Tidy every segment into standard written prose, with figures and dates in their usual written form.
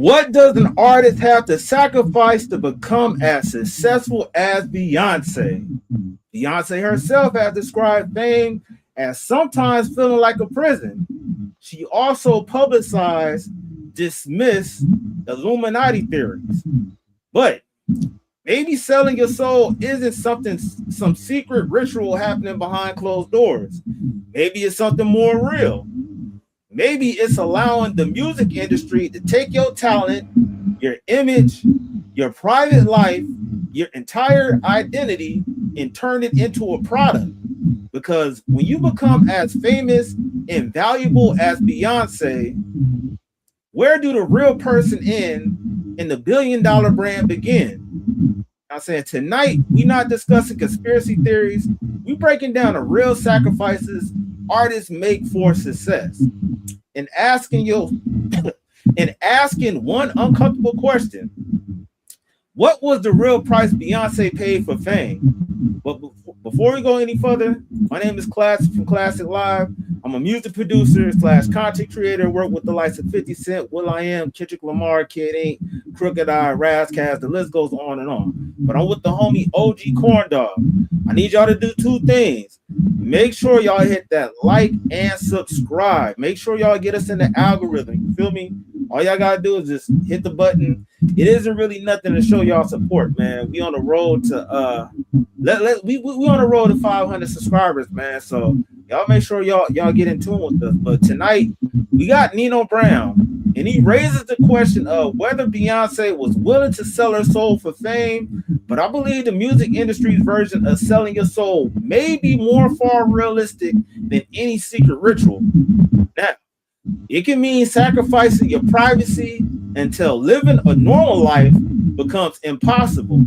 What does an artist have to sacrifice to become as successful as Beyonce? Beyonce herself has described fame as sometimes feeling like a prison. She also publicized, dismissed Illuminati theories. But maybe selling your soul isn't some secret ritual happening behind closed doors. Maybe it's something more real. Maybe it's allowing the music industry to take your talent, your image, your private life, your entire identity, and turn it into a product. Because when you become as famous and valuable as Beyonce, where do the real person end and the $1 billion brand begin? I'm saying tonight, we're not discussing conspiracy theories. We're breaking down the real sacrifices artists make for success. And asking one uncomfortable question. What was the real price Beyonce paid for fame? But before we go any further, my name is Klasic from Klasic Live. I'm a music producer / content creator. Work with the likes of 50 Cent, will.i.am, Kendrick Lamar, Kid Ink, Crooked Eye, Razzcast. The list goes on and on. But I'm with the homie OG Corn Dog. I need y'all to do two things. Make sure y'all hit that like and subscribe. Make sure y'all get us in the algorithm. You feel me? All y'all gotta do is just hit the button. It isn't really nothing to show y'all support, man. We on the road to we on the road to 500 subscribers, man. So y'all make sure y'all get in tune with us. But tonight we got Nino Brown, and he raises the question of whether Beyonce was willing to sell her soul for fame. But I believe the music industry's version of selling your soul may be more far realistic than any secret ritual. Now, it can mean sacrificing your privacy until living a normal life becomes impossible.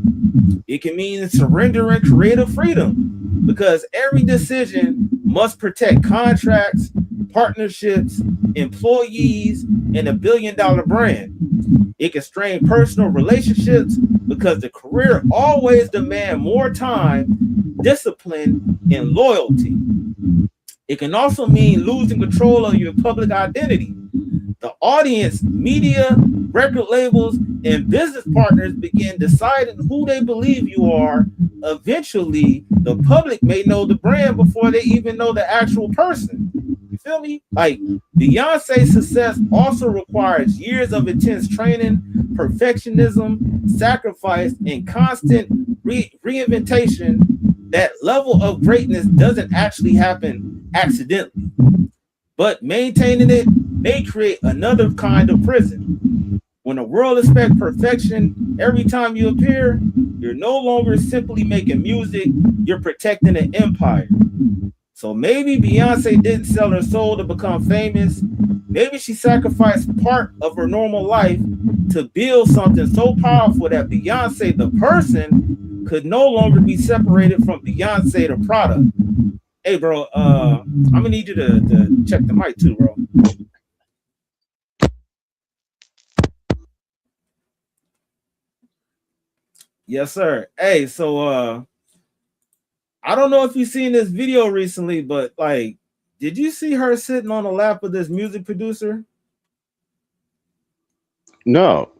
It can mean surrendering creative freedom because every decision must protect contracts, partnerships, employees, and a $1 billion brand. It can strain personal relationships because the career always demands more time, discipline, and loyalty. It can also mean losing control of your public identity. The audience, media, record labels, and business partners begin deciding who they believe you are. Eventually, the public may know the brand before they even know the actual person. You feel me? Like Beyonce's success also requires years of intense training, perfectionism, sacrifice, and constant reinventation. That level of greatness doesn't actually happen accidentally, but maintaining it may create another kind of prison. When the world expects perfection every time you appear, you're no longer simply making music, you're protecting an empire. So maybe Beyonce didn't sell her soul to become famous. Maybe she sacrificed part of her normal life to build something so powerful that Beyonce, the person, could no longer be separated from Beyonce, the product. Hey, bro, I'm gonna need you to check the mic too, bro. Yes, sir. Hey, so I don't know if you've seen this video recently, but like, did you see her sitting on the lap of this music producer? No,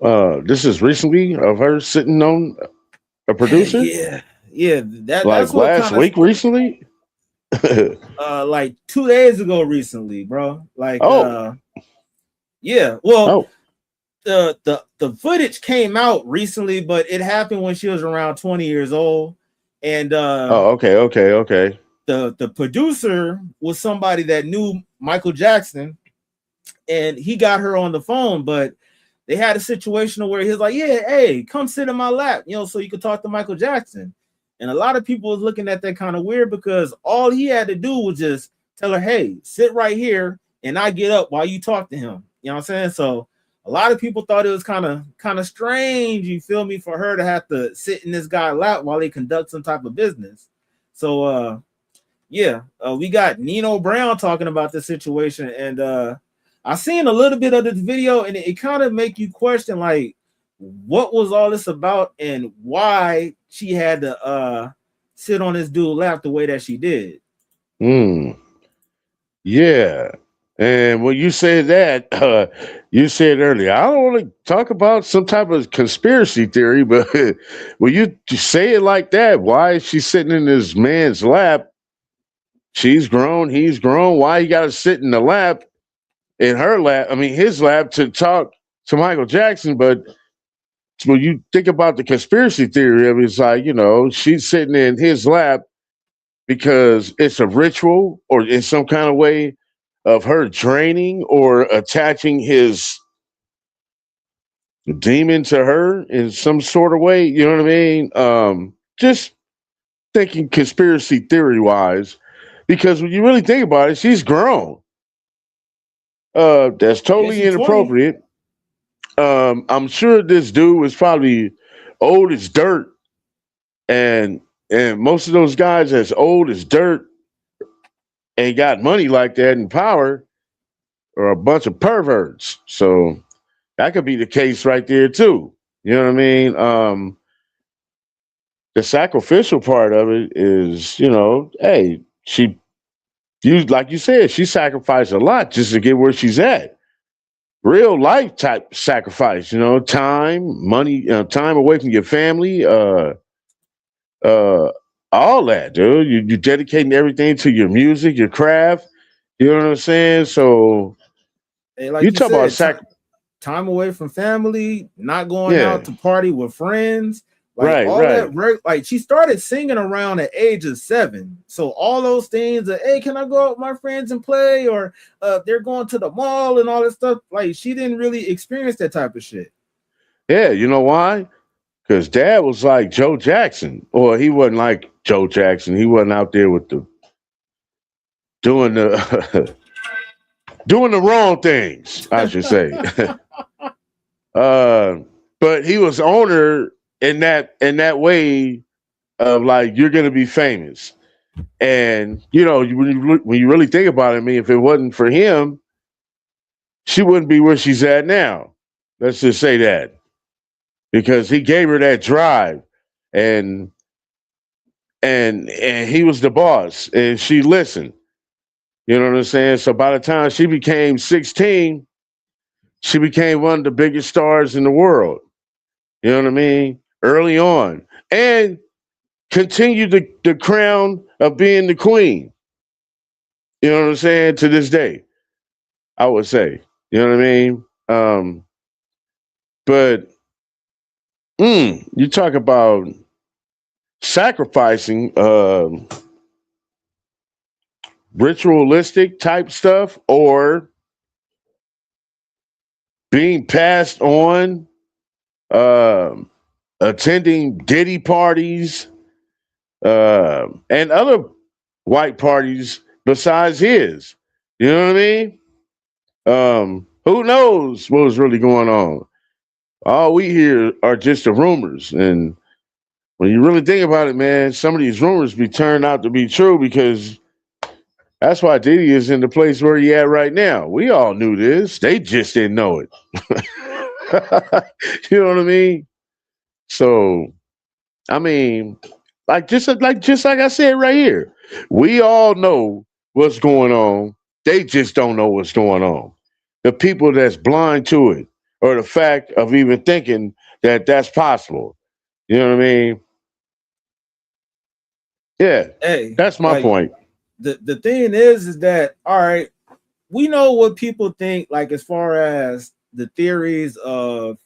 this is recently of her sitting on a producer, Yeah, yeah. That's like what last kind of week recently. like 2 days ago recently, bro. Like Oh, yeah. Well, oh, the footage came out recently, but it happened when she was around 20 years old. And oh, okay, okay, okay. the producer was somebody that knew Michael Jackson, and he got her on the phone, but they had a situation where he was like, yeah, hey, come sit in my lap, so you could talk to Michael Jackson. And a lot of people was looking at that kind of weird because all he had to do was just tell her, hey, sit right here and I get up while you talk to him. You know what I'm saying? So a lot of people thought it was kind of strange, you feel me, for her to have to sit in this guy's lap while they conduct some type of business. So we got Nino Brown talking about this situation, and I seen a little bit of this video, and it kind of make you question like what was all this about and why she had to sit on this dude's lap the way that she did. Mm, yeah, And when you said that, you said earlier, I don't want to talk about some type of conspiracy theory, but when you say it like that, why is she sitting in this man's lap? She's grown, he's grown. Why you got to sit in the lap, in her lap? I mean, his lap to talk to Michael Jackson. But when you think about the conspiracy theory of it, it's like, she's sitting in his lap because it's a ritual or in some kind of way of her draining or attaching his demon to her in some sort of way. You know what I mean? Just thinking conspiracy theory wise, because when you really think about it, she's grown. That's Yeah, totally she 20. inappropriate. I'm sure this dude was probably old as dirt, and most of those guys that's old as dirt and got money like that and power are a bunch of perverts. So that could be the case right there too. You know what I mean? The sacrificial part of it is, hey, she used, like you said, she sacrificed a lot just to get where she's at. Real life type sacrifice, time, money, time away from your family, uh, all that, dude. You're dedicating everything to your music, your craft. You know what I'm saying? So And you like you talk about said, time away from family, not going out yeah, to party with friends, like right, all that. right. Like she started singing around the age of 7, so all those things. Hey, can I go out with my friends and play? Or they're going to the mall and all that stuff. Like she didn't really experience that type of shit. Yeah, you know why? Because dad was like Joe Jackson, or he wasn't like Joe Jackson. He wasn't out there with the doing the doing the wrong things, I should say. uh, but he was owner in that way of like you're gonna be famous, and when you really think about it, I mean, if it wasn't for him, she wouldn't be where she's at now. Let's just say that because he gave her that drive, and and he was the boss, and she listened. You know what I'm saying? So by the time she became 16, she became one of the biggest stars in the world. You know what I mean? Early on. And continued the crown of being the queen. You know what I'm saying? To this day, I would say. You know what I mean? But you talk about sacrificing ritualistic type stuff or being passed on, um, attending Diddy parties, and other white parties besides his. You know what I mean? Who knows what was really going on? All we hear are just the rumors. And when you really think about it, man, some of these rumors be turned out to be true because that's why Diddy is in the place where he at right now. We all knew this. They just didn't know it. You know what I mean? So, I mean, like I said right here, we all know what's going on. They just don't know what's going on. The people that's blind to it, or the fact of even thinking that that's possible. You know what I mean? Yeah, Hey, that's my like point. the thing is that all right, we know what people think, like as far as the theories of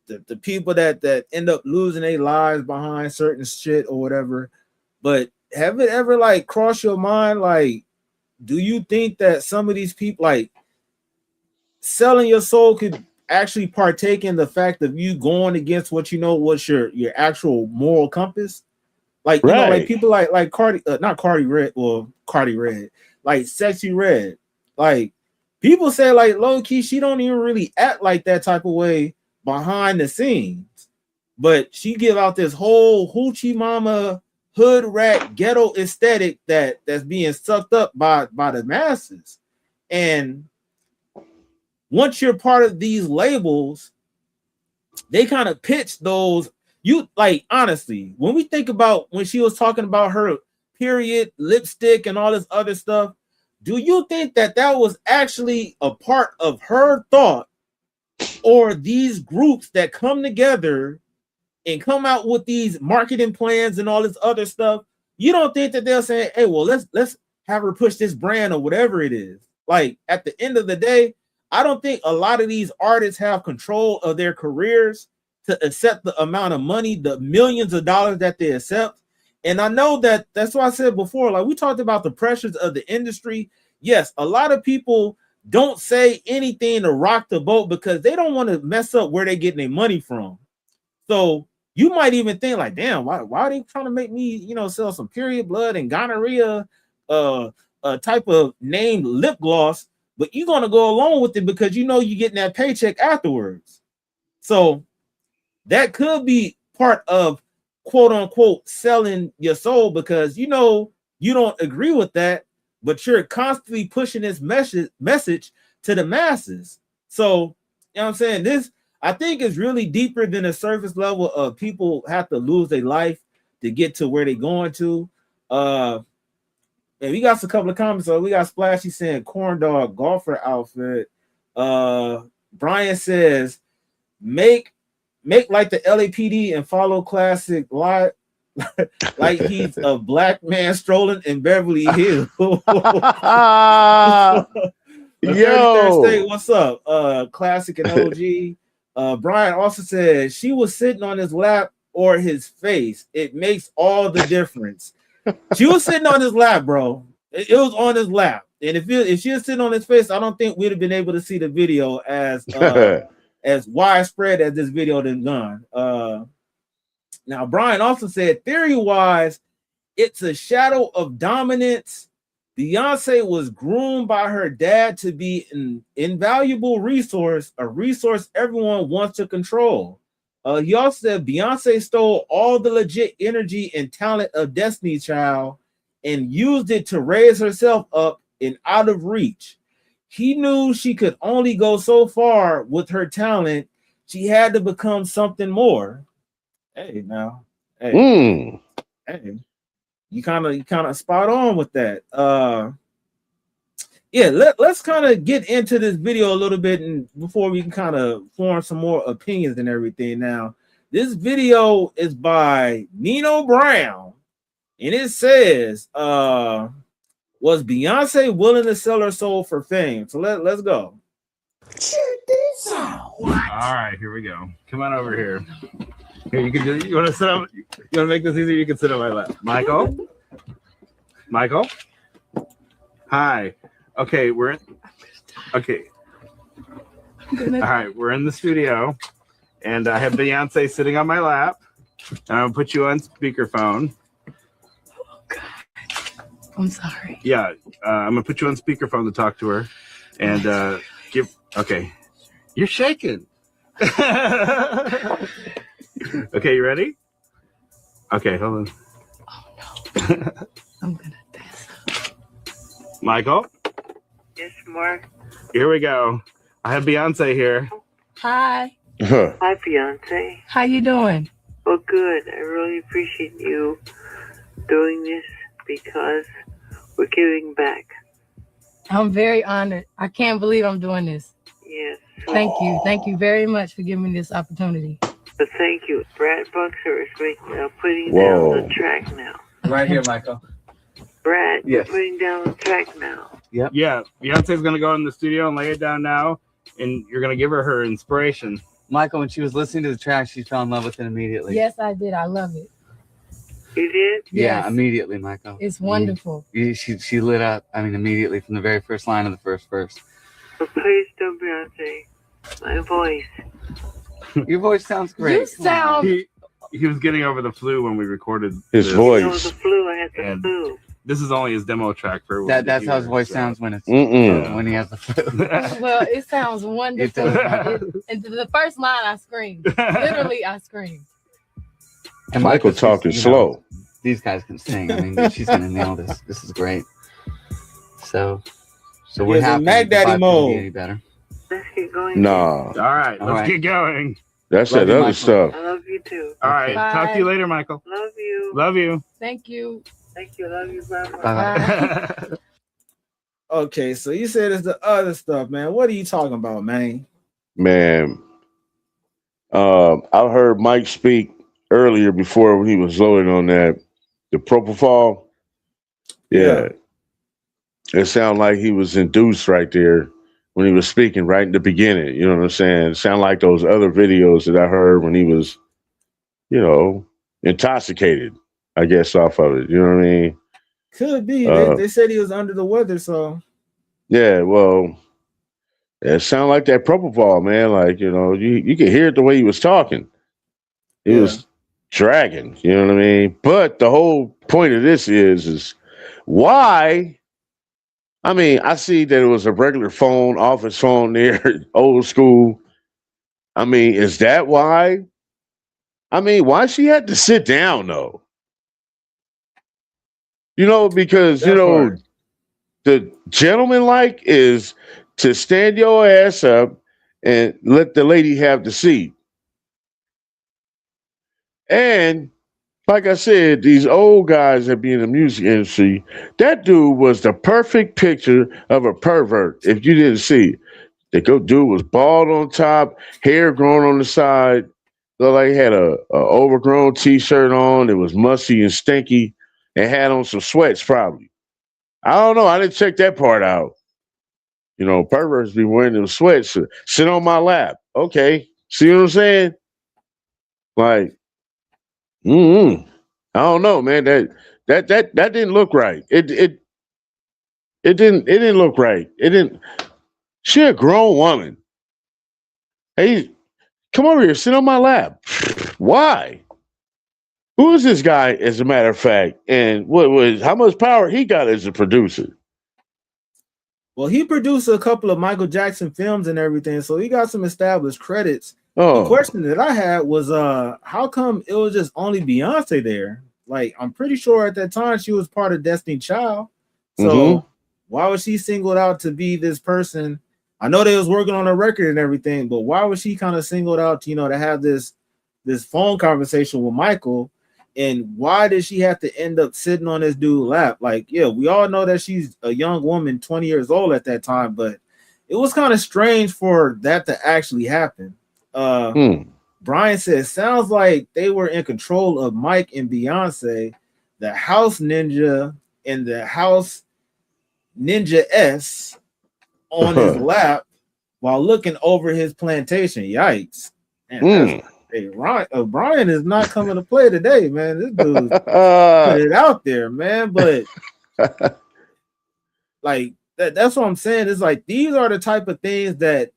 the people that end up losing their lives behind certain shit or whatever. But have it ever like crossed your mind, like, do you think that some of these people, like selling your soul, could actually partake in the fact of you going against what you know what's your actual moral compass? Like, like Right. people like Cardi, not Cardi Red, well, Cardi Red, like Sexy Red. Like people say, like low key, she don't even really act like that type of way behind the scenes, but she give out this whole hoochie mama hood rat ghetto aesthetic that's being sucked up by the masses. And once you're part of these labels, they kind of pitch those. You like honestly, when we think about when she was talking about her period lipstick and all this other stuff, Do you think that was actually a part of her thought, or these groups that come together and come out with these marketing plans and all this other stuff? You don't think that they'll say, hey, well, let's have her push this brand or whatever it is? Like, at the end of the day, I don't think a lot of these artists have control of their careers to accept the amount of money, the millions of dollars that they accept. And I know that's why I said before, like, we talked about the pressures of the industry. Yes, a lot of people don't say anything to rock the boat because they don't want to mess up where they're getting their money from. So you might even think like, damn, why are they trying to make me, sell some period blood and gonorrhea type of named lip gloss? But you're gonna go along with it because you're getting that paycheck afterwards. So that could be part of quote unquote selling your soul, because you don't agree with that, but you're constantly pushing this message to the masses. So you know what I'm saying? This, I think, is really deeper than the surface level of people have to lose their life to get to where they're going to. And we got a couple of comments. So we got Splashy saying corn dog golfer outfit. Brian says make like the LAPD and follow Klasic live like he's a black man strolling in Beverly Hills. Yo, State, what's up? Klasic and OG. Brian also said she was sitting on his lap or his face. It makes all the difference. She was sitting on his lap, bro. It was on his lap. And if she was sitting on his face, I don't think we'd have been able to see the video as widespread as this video then gone. Now, Brian also said, theory-wise, it's a shadow of dominance. Beyonce was groomed by her dad to be an invaluable resource, a resource everyone wants to control. He also said Beyonce stole all the legit energy and talent of Destiny's Child and used it to raise herself up and out of reach. He knew she could only go so far with her talent. She had to become something more. Hey, now, hey, you kind of spot on with that. Yeah, let's kind of get into this video a little bit, and before we can kind of form some more opinions and everything. Now, this video is by Nino Brown, and it says, was Beyonce willing to sell her soul for fame? So let's go. Check this out. All right, here we go. Come on over here. Here, you can do. You want to sit up? You want to make this easier? You can sit on my lap. Michael. Hi. Okay, Okay. All right, we're in the studio, and I have Beyonce sitting on my lap. And I'm gonna put you on speakerphone. Oh God. I'm sorry. Yeah, I'm gonna put you on speakerphone to talk to her, and Okay, you're shaking. Okay, you ready? Okay, hold on. Oh no. I'm gonna dance. Michael? Yes, Mark. Here we go. I have Beyonce here. Hi. Hi, Beyonce. How you doing? Well, good. I really appreciate you doing this because we're giving back. I'm very honored. I can't believe I'm doing this. Yes. Thank you. Thank you very much for giving me this opportunity. But thank you. Brad Buxer is putting down the track now. Right here, Michael. Brad, Yes. you're putting down the track now. Yep. Yeah, Beyonce's going to go in the studio and lay it down now, and you're going to give her inspiration. Michael, when she was listening to the track, she fell in love with it immediately. Yes, I did. I love it. You did? Yeah, Yes. immediately, Michael. It's wonderful. She lit up, immediately from the very first line of the first verse. But please don't, Beyonce. My voice. Your voice sounds great. You sound. He was getting over the flu when we recorded His this. voice. You know, the flu. I had the And- flu. This is only his demo track for That's how his voice sounds when it's Mm-mm. when he has the flu. Well, it sounds wonderful. does. And the first line, I screamed. Literally, I screamed. And Michael she's, talking you know, slow. These guys can sing. She's gonna nail this. This is great. So we're Yes, in happy. Mac The Daddy vibe couldn't mode. be any better. Let's get going. Nah, All right, All let's right. get going. that's Love that you, other Michael. stuff. I love you too. All right, Bye. talk to you later, Michael. Love you. Love you. Thank you. Thank you. Love you. Bye. Bye-bye. Bye. Okay, so you said it's the other stuff, man. What are you talking about, man? Man, I heard Mike speak earlier before when he was loading on that the propofol. Yeah. Yeah, it sounded like he was induced right there when he was speaking right in the beginning. You know what I'm saying? It sounded like those other videos that I heard when he was, you know, intoxicated. I guess off of it. You know what I mean? Could be. They Uh, they said he was under the weather, so yeah. Well, it sounded like that propofol, man. Like you could hear it the way he was talking. He yeah. was dragging. You know what I mean? But the whole point of this is why. I mean, I see that it was a regular phone, office phone there, old school. I mean, is that why? I mean, why she had to sit down though? Because That part. the gentleman like is to stand your ass up and let the lady have the seat. And like I said, these old guys that be in the music industry, that dude was the perfect picture of a pervert. If you didn't see it, the good dude was bald on top, hair growing on the side, looked like he had a overgrown t-shirt on. It was musty and stinky, and had on some sweats probably. I don't know. I didn't check that part out. Perverts be wearing them sweats. Sit on my lap. Okay, see what I'm saying? Like, I don't know, man. That didn't look right. It didn't look right. It didn't. She a grown woman. Hey, come over here. Sit on my lap. Why? Who is this guy? As a matter of fact, and what was how much power he got as a producer? Well, he produced a couple of Michael Jackson films and everything, so he got some established credits. The Oh, question that I had was how come it was just only Beyonce there? Like, I'm pretty sure at that time she was part of Destiny Child. mm-hmm. So why was she singled out to be this person? I know they was working on a record and everything, but why was she kind of singled out to have this phone conversation with Michael? And why did she have to end up sitting on this dude's lap? Like, yeah, we all know that she's a young woman, 20 years old at that time, but it was kind of strange for that to actually happen. Hmm. Brian said, sounds like they were in control of Mike and Beyonce, the house ninja and the house ninja S on his lap while looking over his plantation. Yikes. Man, that's Hmm. hey, Brian is not coming to play today, man. This dude put it out there, man. But like that's what I'm saying. It's like these are the type of things that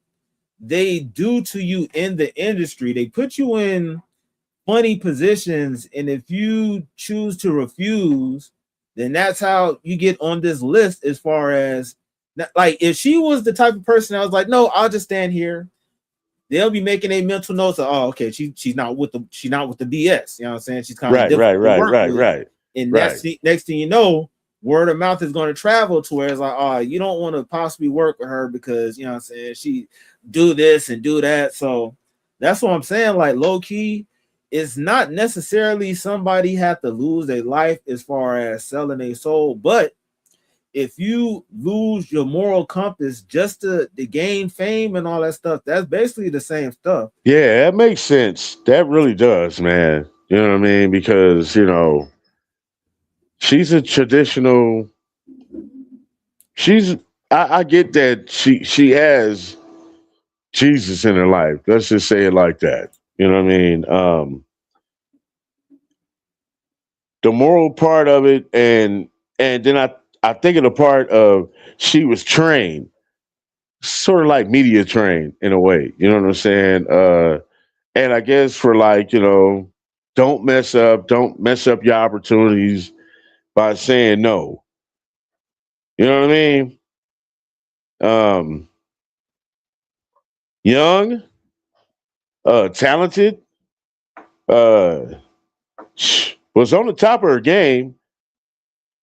they do to you in the industry. They put you in funny positions, and if you choose to refuse, then that's how you get on this list. As far as like, if she was the type of person I was like, no, I'll just stand here, they'll be making a mental notes of, oh, okay, she's not with the BS. You know what I'm saying? She's kind of Right, difficult right, to right, work right, with. right, And right. next thing you know, word of mouth is going to travel to where it's like, oh, you don't want to possibly work with her because you know what I'm saying, she do this and do that. So that's what I'm saying. Like, low key, it's not necessarily somebody have to lose their life as far as selling a soul, but if you lose your moral compass just to gain fame and all that stuff, that's basically the same stuff. Yeah, that makes sense. That really does, man. You know what I mean? Because she's a traditional. She's. I get that she has Jesus in her life. Let's just say it like that. You know what I mean? The moral part of it, and then I think of the part of she was trained, sort of like media trained in a way. You know what I'm saying? And I guess for like don't mess up your opportunities by saying no. You know what I mean? Um, young, talented, uh, was on the top of her game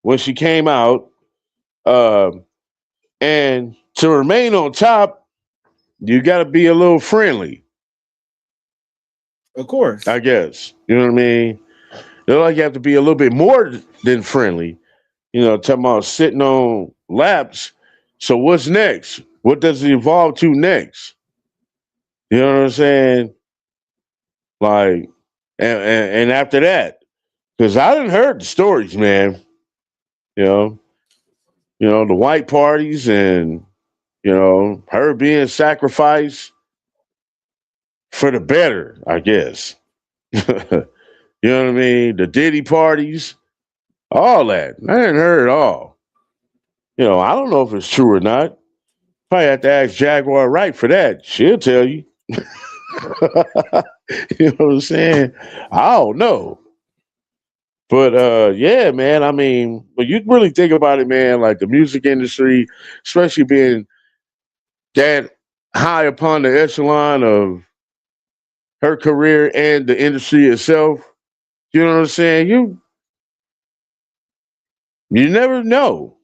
when she came out. Um, and to remain on top, you got to be a little friendly, Of course. I guess. You know what I mean? Like you have to be a little bit more than friendly. Talking about sitting on laps. So what's next? What does it evolve to next? You know what I'm saying? Like, and after that, because I didn't heard the stories, man. You know, the white parties and her being sacrificed for the better, I guess. You know what I mean? The Diddy parties, all that. I didn't heard it all. I don't know if it's true or not. Probably have to ask Jaguar Wright for that. She'll tell you. You know what I'm saying? I don't know. But yeah, man, I mean, when you really think about it, man, like the music industry, especially being that high upon the echelon of her career and the industry itself, you know what I'm saying? You never know.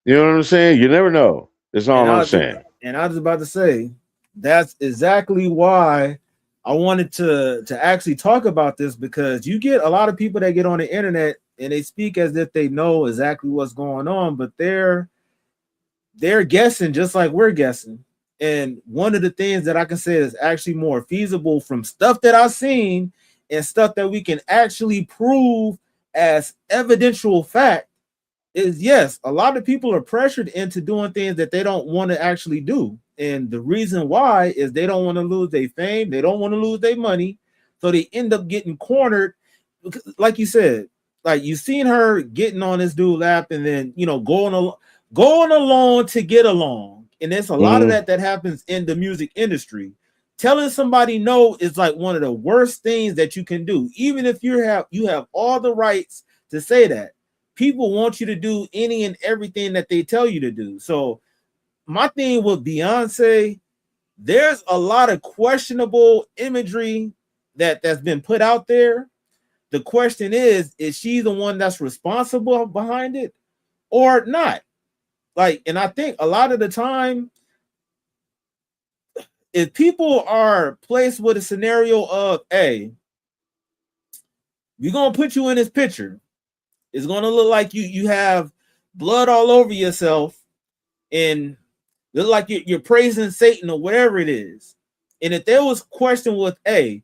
You know what I'm saying? You never know. That's And all I'm I saying. and I was about to say that's exactly why I wanted to actually talk about this, because you get a lot of people that get on the internet and they speak as if they know exactly what's going on, but they're guessing just like we're guessing. And one of the things that I can say is actually more feasible from stuff that I've seen and stuff that we can actually prove as evidential fact is, yes, a lot of people are pressured into doing things that they don't want to actually do. And the reason why is they don't want to lose their fame, they don't want to lose their money. So they end up getting cornered. Like you said, like you seen her getting on this dude lap and then going along to get along. And there's a lot of Mhm. that happens in the music industry. Telling somebody no is like one of the worst things that you can do, even if you have all the rights to say that. People want you to do any and everything that they tell you to do. So my thing with Beyonce, there's a lot of questionable imagery that's been put out there. The question is she the one that's responsible behind it or not? Like, and I think a lot of the time, if people are placed with a scenario of, hey, we're gonna put you in this picture, it's gonna look like you have blood all over yourself and look like you're praising Satan or whatever it is. And if there was question with, hey,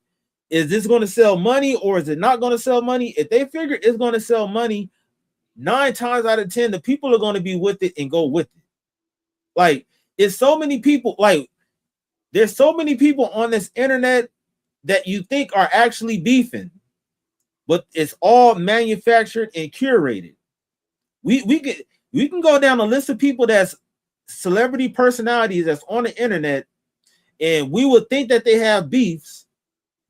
is this going to sell money or is it not going to sell money? If they figure it's going to sell money, 9 times out of 10, the people are going to be with it and go with it. Like, it's so many people, like, there's so many people on this internet that you think are actually beefing, but it's all manufactured and curated. We can go down a list of people that's celebrity personalities that's on the internet, and we would think that they have beefs,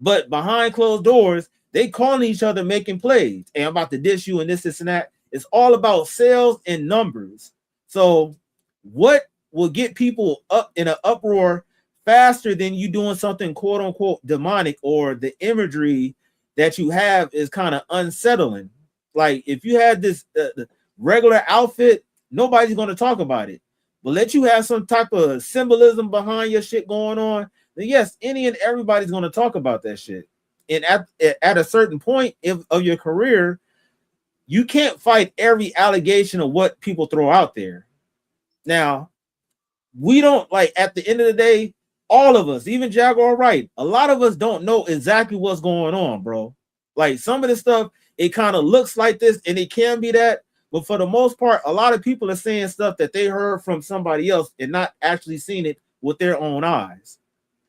but behind closed doors, they calling each other making plays. And I'm about to dish you and this and that. It's all about sales and numbers. So what will get people up in an uproar faster than you doing something quote unquote demonic, or the imagery that you have is kind of unsettling? Like if you had this regular outfit, nobody's going to talk about it. But let you have some type of symbolism behind your shit going on, then yes, any and everybody's going to talk about that shit. And at a certain point of your career, you can't fight every allegation of what people throw out there. Now, we don't, like, at the end of the day, all of us, even Jaguar Wright, a lot of us don't know exactly what's going on, bro. Like some of the stuff, it kind of looks like this and it can be that, but for the most part, a lot of people are saying stuff that they heard from somebody else and not actually seen it with their own eyes.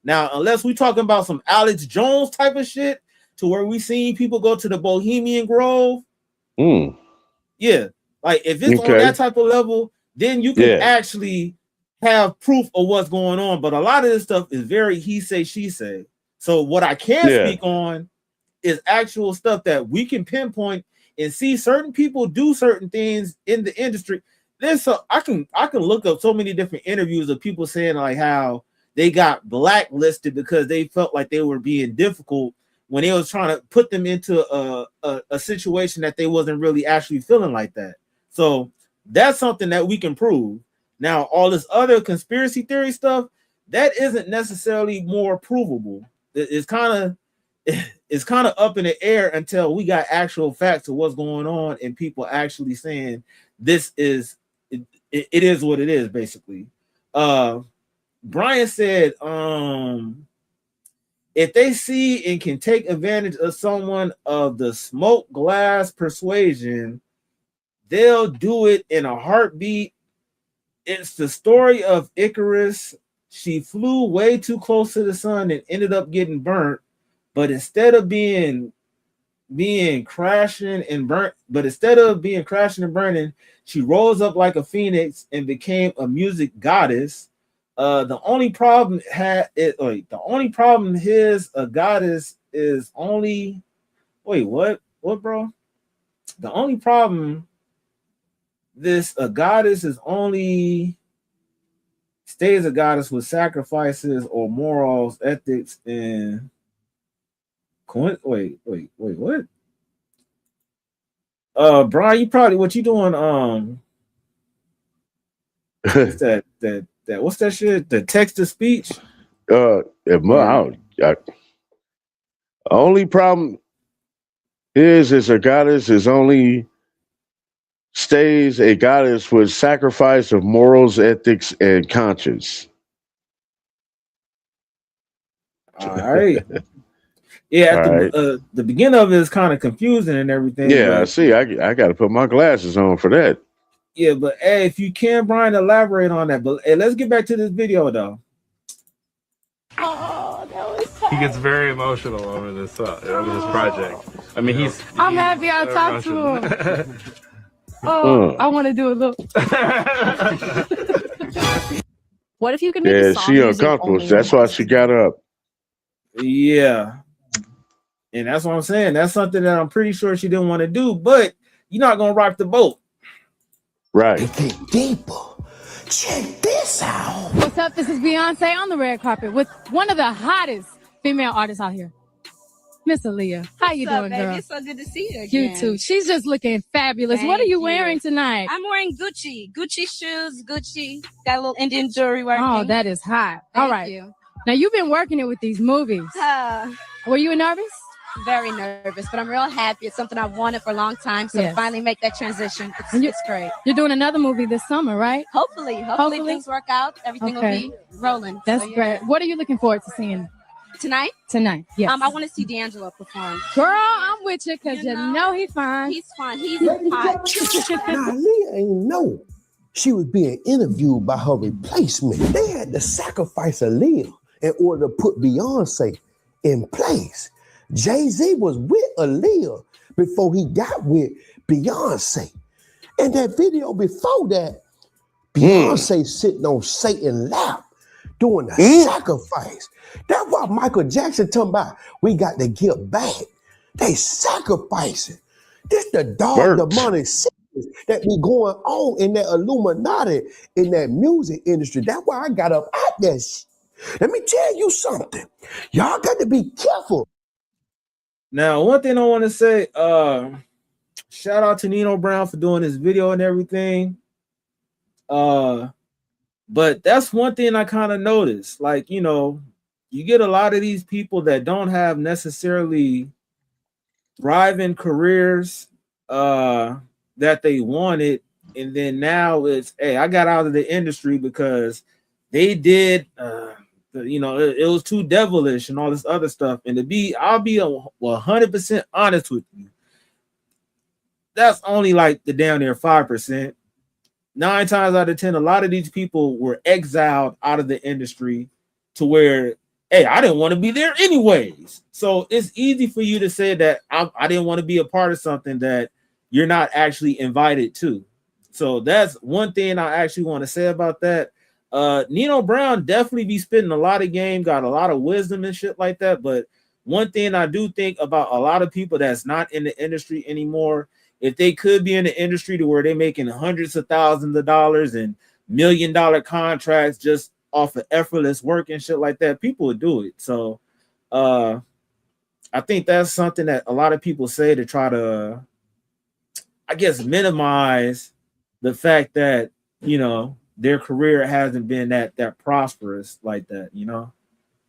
Now, unless we talking about some Alex Jones type of shit, to where we seen people go to the Bohemian Grove, Mm. yeah, like if it's on Okay. that type of level, then you can Yeah. actually have proof of what's going on. But a lot of this stuff is very he say, she say. So what I can Yeah. speak on is actual stuff that we can pinpoint and see certain people do certain things in the industry. I can look up so many different interviews of people saying like how they got blacklisted because they felt like they were being difficult when they was trying to put them into a situation that they wasn't really actually feeling like that. So that's something that we can prove. Now, all this other conspiracy theory stuff, that isn't necessarily more provable. It's kind of up in the air until we got actual facts of what's going on and people actually saying this is it is what it is, basically. Brian said, if they see and can take advantage of someone of the smoke glass persuasion, they'll do it in a heartbeat. It's the story of Icarus. She flew way too close to the sun and ended up getting burnt. But instead of being crashing and burnt, she rose up like a phoenix and became a music goddess. The only problem is a goddess is only what bro? The only problem a goddess is only stays a goddess with sacrifices or morals, ethics, and what? Brian, you probably what you doing? What's that what's that shit? The text to speech? Only problem is a goddess is only stays a goddess with sacrifice of morals, ethics, and conscience. All right. Yeah, the beginning of it is kind of confusing and everything. Yeah, I see. I got to put my glasses on for that. Yeah, but hey, if you can, Brian, elaborate on that. But hey, let's get back to this video though. Oh, that was He gets very emotional over this project. I mean, I'm happy I talked to him. I want to do a little. What if you could make a song she uncomfortable. That's why she got up. Yeah. And that's what I'm saying. That's something that I'm pretty sure she didn't want to do, but you're not going to rock the boat. Right. Get deeper. Check this out. What's up? This is Beyoncé on the red carpet with one of the hottest female artists out here, Miss Aaliyah. How you doing, girl? It's so good to see you again. You too. She's just looking fabulous. What are you wearing tonight? I'm wearing Gucci shoes, Gucci. Got a little Indian jewelry working. Oh, that is hot. All right. You. Now, you've been working it with these movies. Were you nervous? Very nervous, but I'm real happy. It's something I've wanted for a long time, so to finally make that transition, it's great. You're doing another movie this summer, right? Hopefully things work out. Everything will be rolling. That's great. What are you looking forward to seeing? Tonight, yes. I want to see D'Angelo perform. Girl, I'm with you because you know he's fine. He's fine. He's hot. Now, Leah ain't know she was being interviewed by her replacement. They had to sacrifice Aaliyah in order to put Beyonce in place. Jay-Z was with Aaliyah before he got with Beyonce. And that video before that, Beyonce sitting on Satan's lap doing the sacrifice. That's why Michael Jackson talking about we got to give back. They sacrificing. This the dark demonic secrets that be going on in that Illuminati, in that music industry. That's why I got up at that. Let me tell you something. Y'all got to be careful. Now, one thing I want to say, shout out to Nino Brown for doing this video and everything. But that's one thing I kind of noticed. Like, you know, you get a lot of these people that don't have necessarily thriving careers that they wanted. And then now it's, hey, I got out of the industry because they did it was too devilish and all this other stuff. And I'll be 100% honest with you. That's only like the down there 5%. 9 times out of 10, a lot of these people were exiled out of the industry to where, hey, I didn't want to be there anyways. So it's easy for you to say that I didn't want to be a part of something that you're not actually invited to. So that's one thing I actually want to say about that. Nino Brown definitely be spitting a lot of game, got a lot of wisdom and shit like that. But one thing I do think about a lot of people that's not in the industry anymore, if they could be in the industry to where they're making hundreds of thousands of dollars and $1 million contracts just off of effortless work and shit like that, people would do it. So I think that's something that a lot of people say to try to, I guess, minimize the fact that, you know, their career hasn't been that prosperous like that, you know?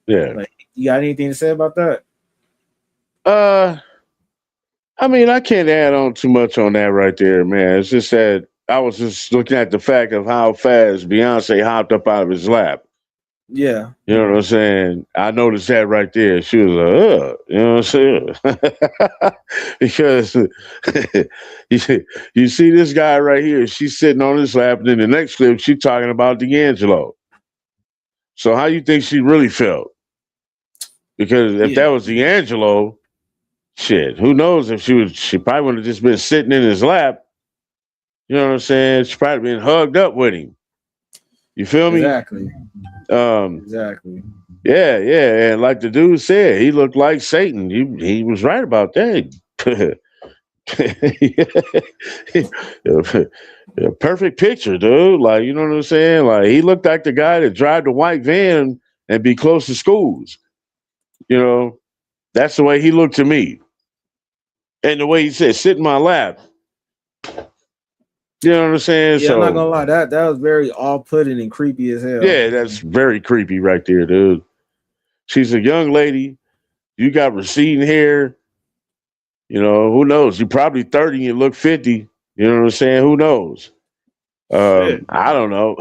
Yeah. Like, you got anything to say about that? I mean, I can't add on too much on that right there, man. It's just that I was just looking at the fact of how fast Beyonce hopped up out of his lap. Yeah. You know what I'm saying? I noticed that right there. She was like, you know what I'm saying? Because you see this guy right here, she's sitting on his lap, and in the next clip, she's talking about D'Angelo. So how you think she really felt? Because if that was D'Angelo, shit, who knows if she probably would have just been sitting in his lap. You know what I'm saying? She probably been hugged up with him. You feel me? Exactly. Exactly. Yeah, yeah. And like the dude said, he looked like Satan. He was right about that. A perfect picture, dude. Like, you know what I'm saying? Like, he looked like the guy that drive the white van and be close to schools. You know, that's the way he looked to me. And the way he said, sit in my lap. You know what I'm saying? Yeah, so, I'm not gonna lie, that was very off-putting and creepy as hell. Yeah, that's very creepy right there, dude. She's a young lady. You got receding hair. You know, who knows? You're probably 30 and you look 50. You know what I'm saying? Who knows? I don't know.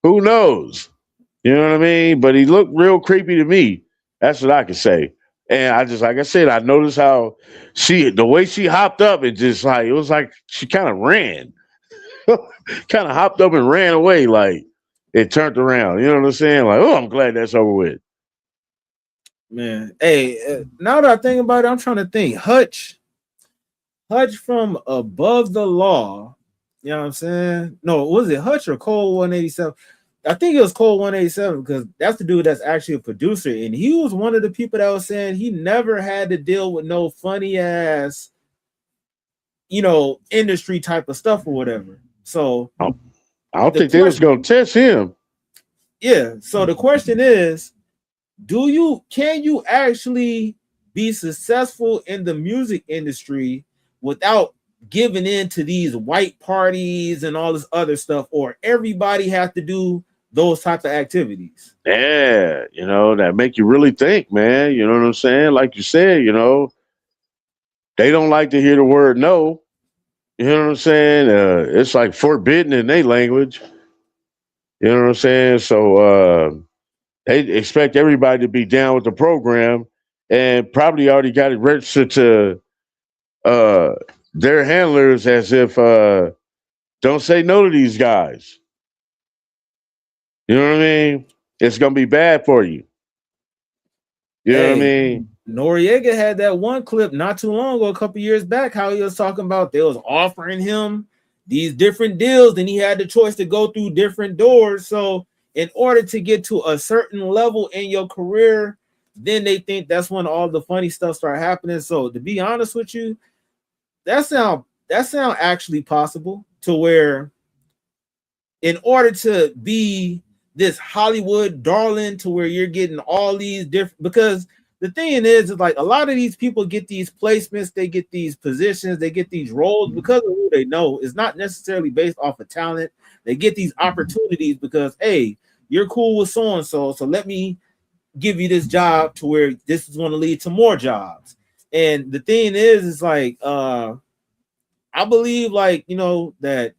Who knows? You know what I mean? But he looked real creepy to me. That's what I can say. And I just, like I said, I noticed how the way she hopped up, it was like she kind of ran. Kind of hopped up and ran away, like it turned around. You know what I'm saying? Like, oh, I'm glad that's over with. Man, hey, now that I think about it, I'm trying to think. Hutch from Above the Law. You know what I'm saying? No, was it Hutch or Cole 187? I think it was Cole 187 because that's the dude that's actually a producer, and he was one of the people that was saying he never had to deal with no funny ass, industry type of stuff or whatever. So I don't think they was gonna test him. Yeah. So the question is, can you actually be successful in the music industry without giving in to these white parties and all this other stuff, or everybody have to do those type of activities? Yeah, that make you really think, man. You know what I'm saying? Like you said, they don't like to hear the word no. You know what I'm saying? It's like forbidden in their language. You know what I'm saying? So they expect everybody to be down with the program, and probably already got it registered to their handlers as if don't say no to these guys. You know what I mean? It's gonna be bad for you. You know what I mean? Noriega had that one clip not too long ago, a couple years back, how he was talking about they was offering him these different deals, and he had the choice to go through different doors. So in order to get to a certain level in your career, then they think that's when all the funny stuff start happening. So to be honest with you, that sound actually possible, to where in order to be this Hollywood darling, to where you're getting all these different, because the thing is like a lot of these people get these placements, they get these positions, they get these roles because of who they know. It's not necessarily based off of talent. They get these opportunities because, hey, you're cool with so and so, so let me give you this job to where this is going to lead to more jobs. And the thing is like I believe, like, that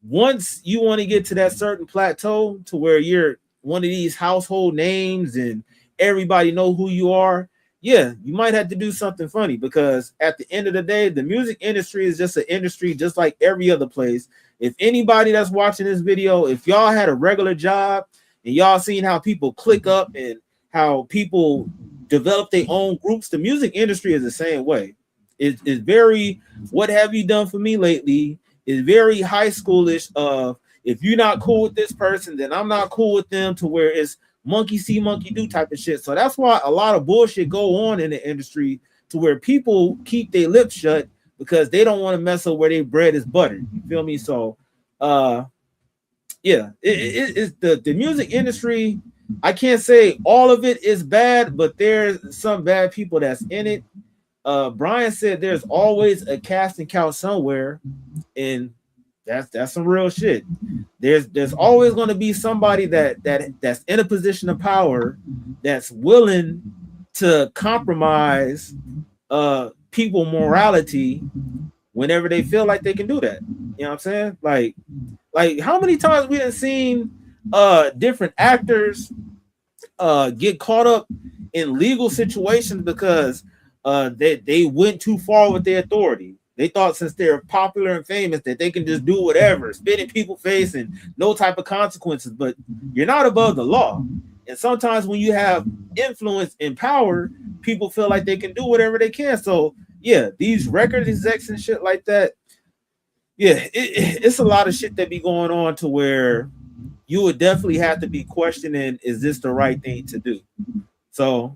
once you want to get to that certain plateau to where you're one of these household names and everybody know who you are, yeah, you might have to do something funny, because at the end of the day, the music industry is just an industry just like every other place. If anybody that's watching this video, if y'all had a regular job and y'all seen how people click up and how people develop their own groups, the music industry is the same way. It's very, what have you done for me lately? Is very high schoolish of, if you're not cool with this person, then I'm not cool with them, to where it's monkey see, monkey do type of shit. So that's why a lot of bullshit go on in the industry, to where people keep their lips shut because they don't want to mess up where their bread is buttered. You feel me? So yeah, it's the music industry. I can't say all of it is bad, but there's some bad people that's in it. Brian said there's always a casting couch somewhere, and that's some real shit. There's always going to be somebody that's in a position of power that's willing to compromise people morality whenever they feel like they can do that. You know what I'm saying? Like how many times we done seen different actors get caught up in legal situations because they went too far with their authority. They thought since they're popular and famous that they can just do whatever, spit in people's face and no type of consequences. But you're not above the law. And sometimes when you have influence and power, people feel like they can do whatever they can. So yeah, these record execs and shit like that, yeah, it's a lot of shit that be going on to where you would definitely have to be questioning, is this the right thing to do? So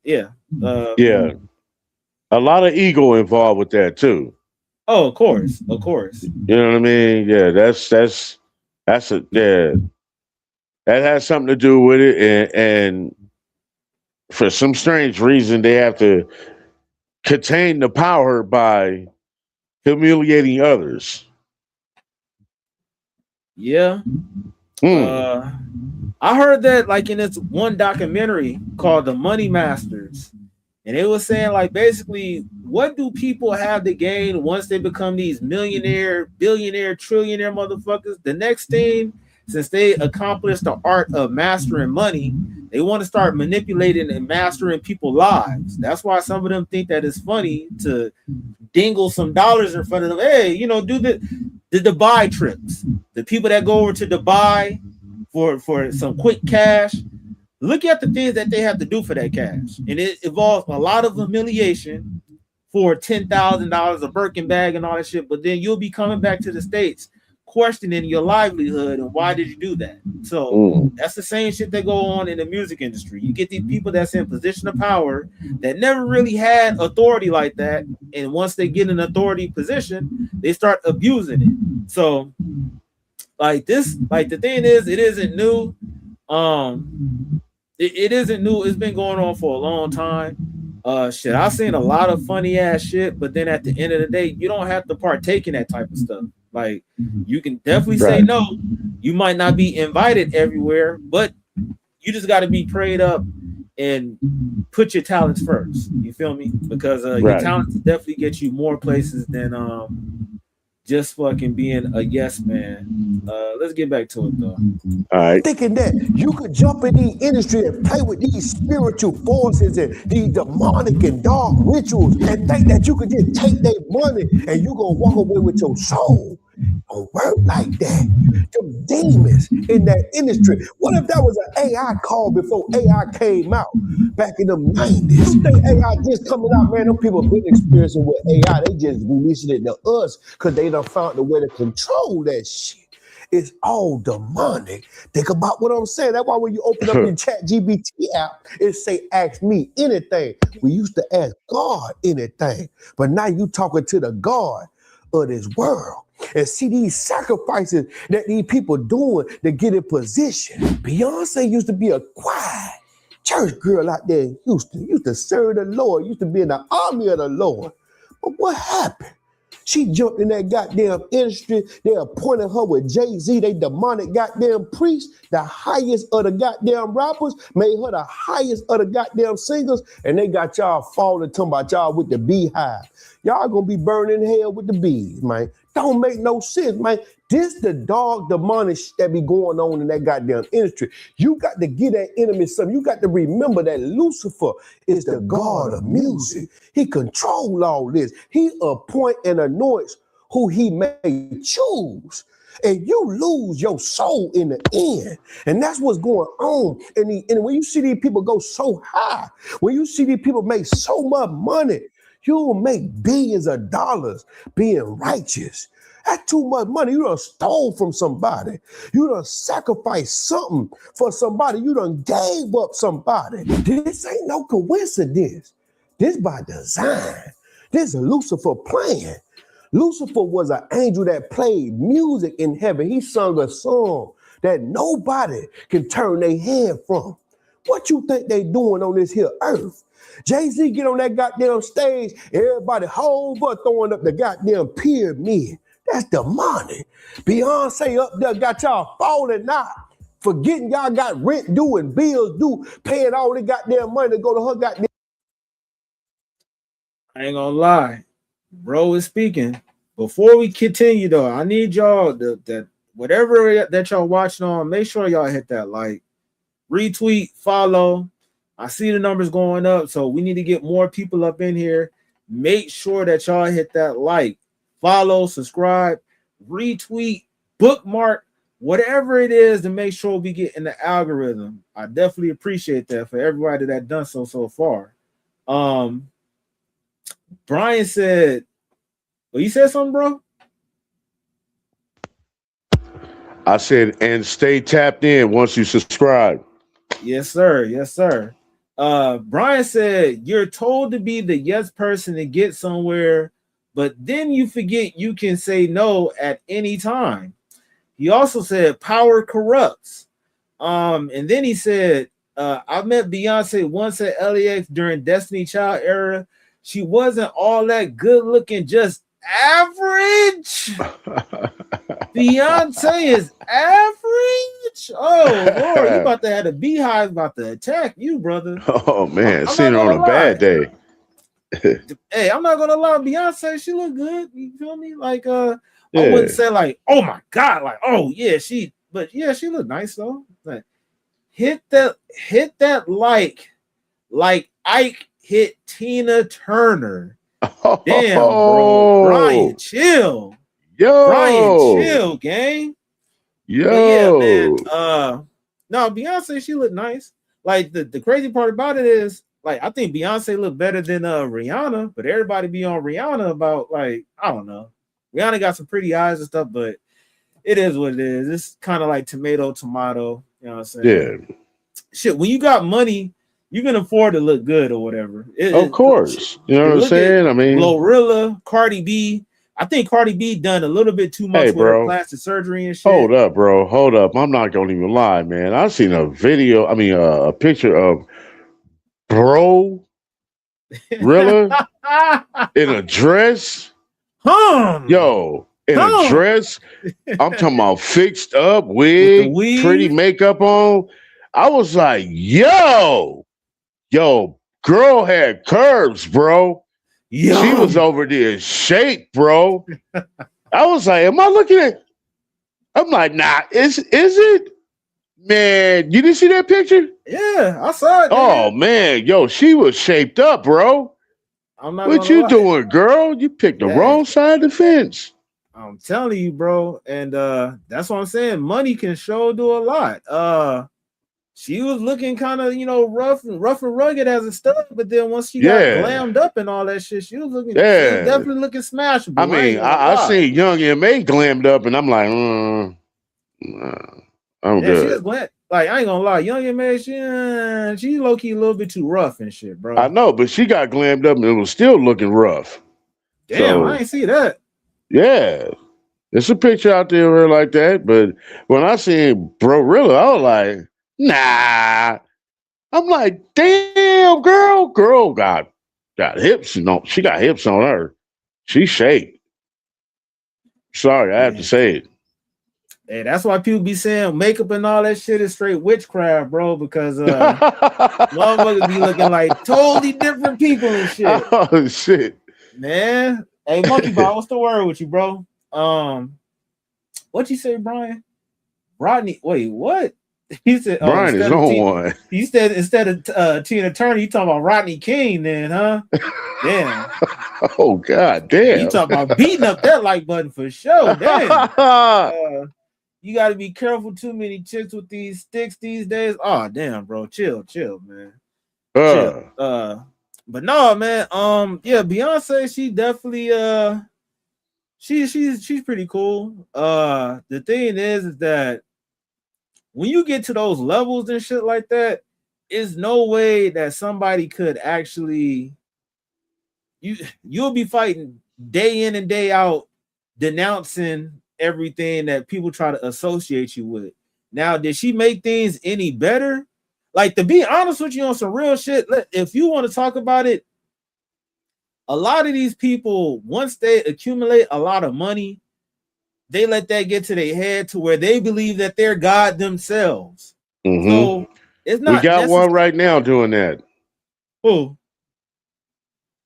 yeah. Yeah. A lot of ego involved with that too. Oh, of course. You know what I mean? Yeah, that's a yeah. That has something to do with it, and for some strange reason, they have to contain the power by humiliating others. Yeah. I heard that like in this one documentary called The Money Masters, and it was saying like basically what do people have to gain once they become these millionaire, billionaire, trillionaire motherfuckers? The next thing, since they accomplished the art of mastering money, they want to start manipulating and mastering people's lives. That's why some of them think that it's funny to dingle some dollars in front of them. Hey, you know, do the Dubai trips. The people that go over to Dubai for some quick cash. Look at the things that they have to do for that cash. And it involves a lot of humiliation for $10,000, a Birkin bag and all that shit. But then you'll be coming back to the States questioning your livelihood and why did you do that? So that's the same shit that go on in the music industry. You get these people that's in position of power that never really had authority like that. And once they get an authority position, they start abusing it. So like this, like the thing is, it isn't new. It isn't new. It's been going on for a long time. Shit, I've seen a lot of funny ass shit, but then at the end of the day, you don't have to partake in that type of stuff. Like you can definitely say no. You might not be invited everywhere, but you just got to be prayed up and put your talents first. You feel me? Because your talents definitely get you more places than just fucking being a yes man. Let's get back to it though. All right. Thinking that you could jump in the industry and play with these spiritual forces and these demonic and dark rituals and think that you could just take their money and you gonna walk away with your soul. Don't work like that. Them demons in that industry. What if that was an AI call before AI came out back in the 90s? You think AI just coming out, man? Them people been experiencing with AI. They just releasing it to us because they done found a way to control that shit. It's all demonic. Think about what I'm saying. That's why when you open up your ChatGPT app, it say, ask me anything. We used to ask God anything, but now you talking to the God of this world. And see these sacrifices that these people doing to get in position. Beyonce used to be a quiet church girl out there in Houston. Used to serve the Lord. Used to be in the army of the Lord. But what happened? She jumped in that goddamn industry. They appointed her with Jay-Z, they demonic goddamn priest, the highest of the goddamn rappers, made her the highest of the goddamn singers, and they got y'all falling, talking about y'all with the beehive. Y'all gonna be burning in hell with the bees, man. Don't make no sense, man. This the dog demonic shit that be going on in that goddamn industry. You got to get that enemy something. You got to remember that Lucifer is the god of music. He control all this. He appoint and anoints who he may choose. And you lose your soul in the end. And that's what's going on. And when you see these people go so high, when you see these people make so much money, you will make billions of dollars being righteous. That's too much money. You done stole from somebody. You done sacrificed something for somebody. You done gave up somebody. This ain't no coincidence. This by design. This is Lucifer plan. Lucifer was an angel that played music in heaven. He sung a song that nobody can turn their hand from. What you think they doing on this here earth? Jay-Z get on that goddamn stage, everybody whole but throwing up the goddamn pyramid. That's demonic. Beyonce up there got y'all falling out, forgetting y'all got rent due and bills due, paying all the goddamn money to go to her goddamn. I ain't gonna lie. Bro is speaking. Before we continue though, I need y'all that whatever that y'all watching on, make sure y'all hit that like, retweet, follow. I see the numbers going up, so we need to get more people up in here. Make sure that y'all hit that like, follow, subscribe, retweet, bookmark, whatever it is to make sure we get in the algorithm. I definitely appreciate that for everybody that done so far. Brian said, well, you said something, bro? I said, and stay tapped in once you subscribe. Yes, sir. Yes, sir. Brian said, you're told to be the yes person to get somewhere, but then you forget you can say no at any time. He also said power corrupts. And then he said, I met Beyonce once at LAX during Destiny Child era. She wasn't all that good looking, just average. Beyonce is average. Oh Lord, you about to have the beehive about to attack you, brother. Oh man, I'm seen her on a bad day. Hey, I'm not gonna lie, Beyonce, she look good. You feel me? Like I Yeah. wouldn't say like, oh my god, like, oh yeah, she look nice though. Like, hit that like Ike hit Tina Turner. Damn, bro. Brian, chill. Yo. Brian, chill, gang. Yo. But yeah, man. No, Beyonce, she look nice. Like the crazy part about it is, like, I think Beyonce look better than Rihanna, but everybody be on Rihanna about, like, I don't know. Rihanna got some pretty eyes and stuff, but it is what it is. It's kind of like tomato. You know what I'm saying? Yeah. Shit, when you got money, you can afford to look good or whatever. Of course. You know what I'm saying? I mean, Glorilla, Cardi B. I think Cardi B done a little bit too much with her plastic surgery and shit. Hold up, bro. Hold up. I'm not gonna even lie, man. I seen a video, a picture of bro Rilla in a dress. Yo, in a dress. I'm talking about fixed up, wig, pretty makeup on. I was like, yo, girl had curves, bro. She was over there shaped, bro. I was like, am I looking at? I'm like, nah, is it? Man, you didn't see that picture? Yeah, I saw it. Oh man, yo, she was shaped up, bro. I'm not what you doing, girl? You picked the wrong side of the fence. I'm telling you, bro. And that's what I'm saying. Money can sure do a lot. She was looking kind of, rough and rugged as a stud, but then once she got glammed up and all that shit, she was looking, she was definitely looking smashable. I mean, I seen Young M.A. glammed up, and I'm like, I'm good. She was glad. Like, I ain't gonna lie, Young M.A., she low key a little bit too rough and shit, bro. I know, but she got glammed up and it was still looking rough. Damn, I ain't see that. Yeah. There's a picture out there of her like that, but when I seen Brorilla, I was like, nah. I'm like, damn, girl got hips. No, she got hips on her. She shaped. Sorry, I have to say it. Hey, that's why people be saying makeup and all that shit is straight witchcraft, bro, because motherfuckers be looking like totally different people and shit. Oh shit. Man. Hey, Monkey Ball, what's the word with you, bro? What you say, Brian? Rodney, wait, what? He said Brian is on one. He said instead of Tina Turner, you talking about Rodney King then, huh? Damn. Oh god damn. You talking about beating up that like button for sure. Damn. You got to be careful. Too many chicks with these sticks these days. Oh damn, bro. Chill, man. Chill. But no, man. Yeah, Beyonce, she definitely she's pretty cool. The thing is that when you get to those levels and shit like that, is no way that somebody could actually you'll be fighting day in and day out, denouncing everything that people try to associate you with. Now, did she make things any better? Like, to be honest with you on some real shit, if you want to talk about it, a lot of these people, once they accumulate a lot of money, they let that get to their head to where they believe that they're God themselves. Mm-hmm. So it's not. We got one right now doing that. Who?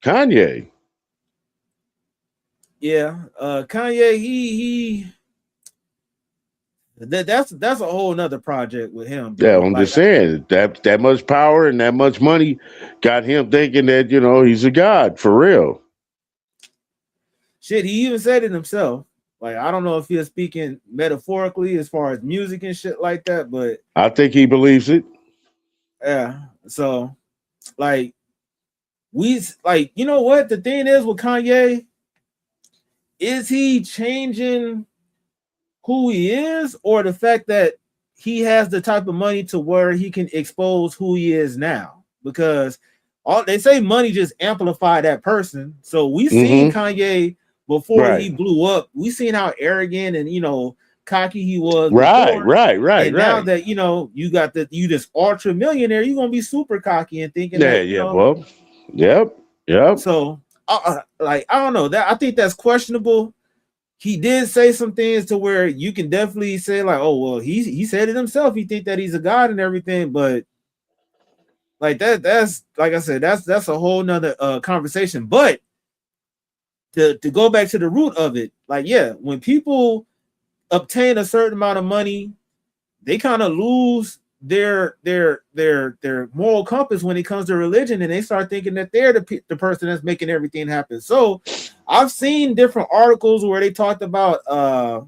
Kanye. Yeah, Kanye, he that's a whole nother project with him, Yeah, bro. I'm Like just saying that much power and that much money got him thinking that he's a god for real. shit, he even said it himself. Like, I don't know if he was speaking metaphorically as far as music and shit like that, but I think he believes it. yeah. So, like, you know what? The thing is with Kanye, is he changing who he is, or the fact that he has the type of money to where he can expose who he is now? Because all they say money just amplify that person. So we seen Mm-hmm. Kanye before he Right. blew up. We seen how arrogant and cocky he was Right. before. Right. Right. And now Right. that you this ultra millionaire, you're gonna be super cocky and thinking Yeah. that Yeah. Well. Yep. Yep. so like I don't know that I think that's questionable. He did say some things to where you can definitely say like, oh well, he said it himself. He think that he's a god and everything, but like that's like I said, that's a whole nother conversation. But to go back to the root of it, like yeah, when people obtain a certain amount of money, they kind of lose their moral compass when it comes to religion, and they start thinking that they're the person that's making everything happen. So I've seen different articles where they talked about that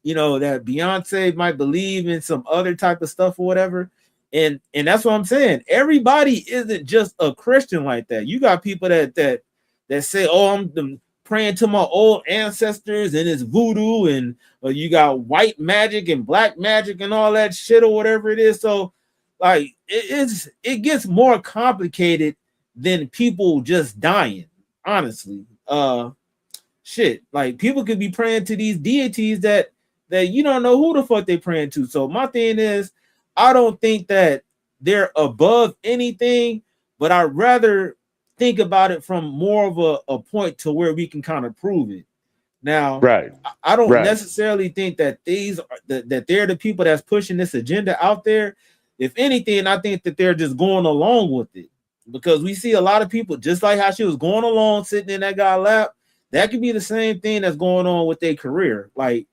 Beyonce might believe in some other type of stuff or whatever. And that's what I'm saying. Everybody isn't just a Christian like that. You got people that say, "Oh, I'm praying to my old ancestors and it's voodoo," and you got white magic and black magic and all that shit or whatever it is. So, like, it gets more complicated than people just dying. Honestly, shit. Like people could be praying to these deities that you don't know who the fuck they praying to. So my thing is, I don't think that they're above anything, but I'd rather think about it from more of a point to where we can kind of prove it. Now, Right. I don't Right. necessarily think that that they're the people that's pushing this agenda out there. If anything, I think that they're just going along with it because we see a lot of people, just like how she was going along, sitting in that guy's lap. That could be the same thing that's going on with their career. Like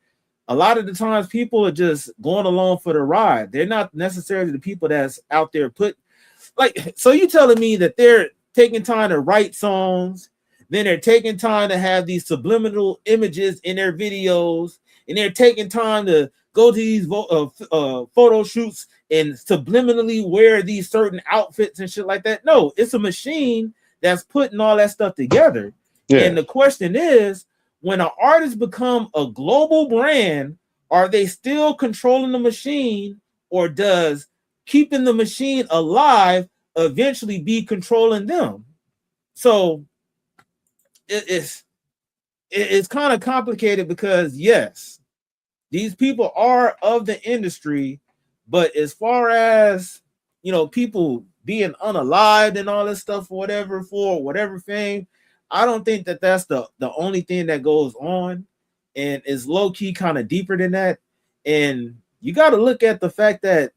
a lot of the times, people are just going along for the ride. They're not necessarily the people that's out there so you telling me that they're taking time to write songs, then they're taking time to have these subliminal images in their videos, and they're taking time to go to these photo shoots and subliminally wear these certain outfits and shit like that. No, it's a machine that's putting all that stuff together. Yeah. And the question is, when an artist become a global brand, are they still controlling the machine, or does keeping the machine alive eventually be controlling them? So it's kind of complicated because yes, these people are of the industry, but as far as people being unalived and all this stuff or whatever for whatever fame, I don't think that that's the only thing that goes on, and is low key kind of deeper than that. And you got to look at the fact that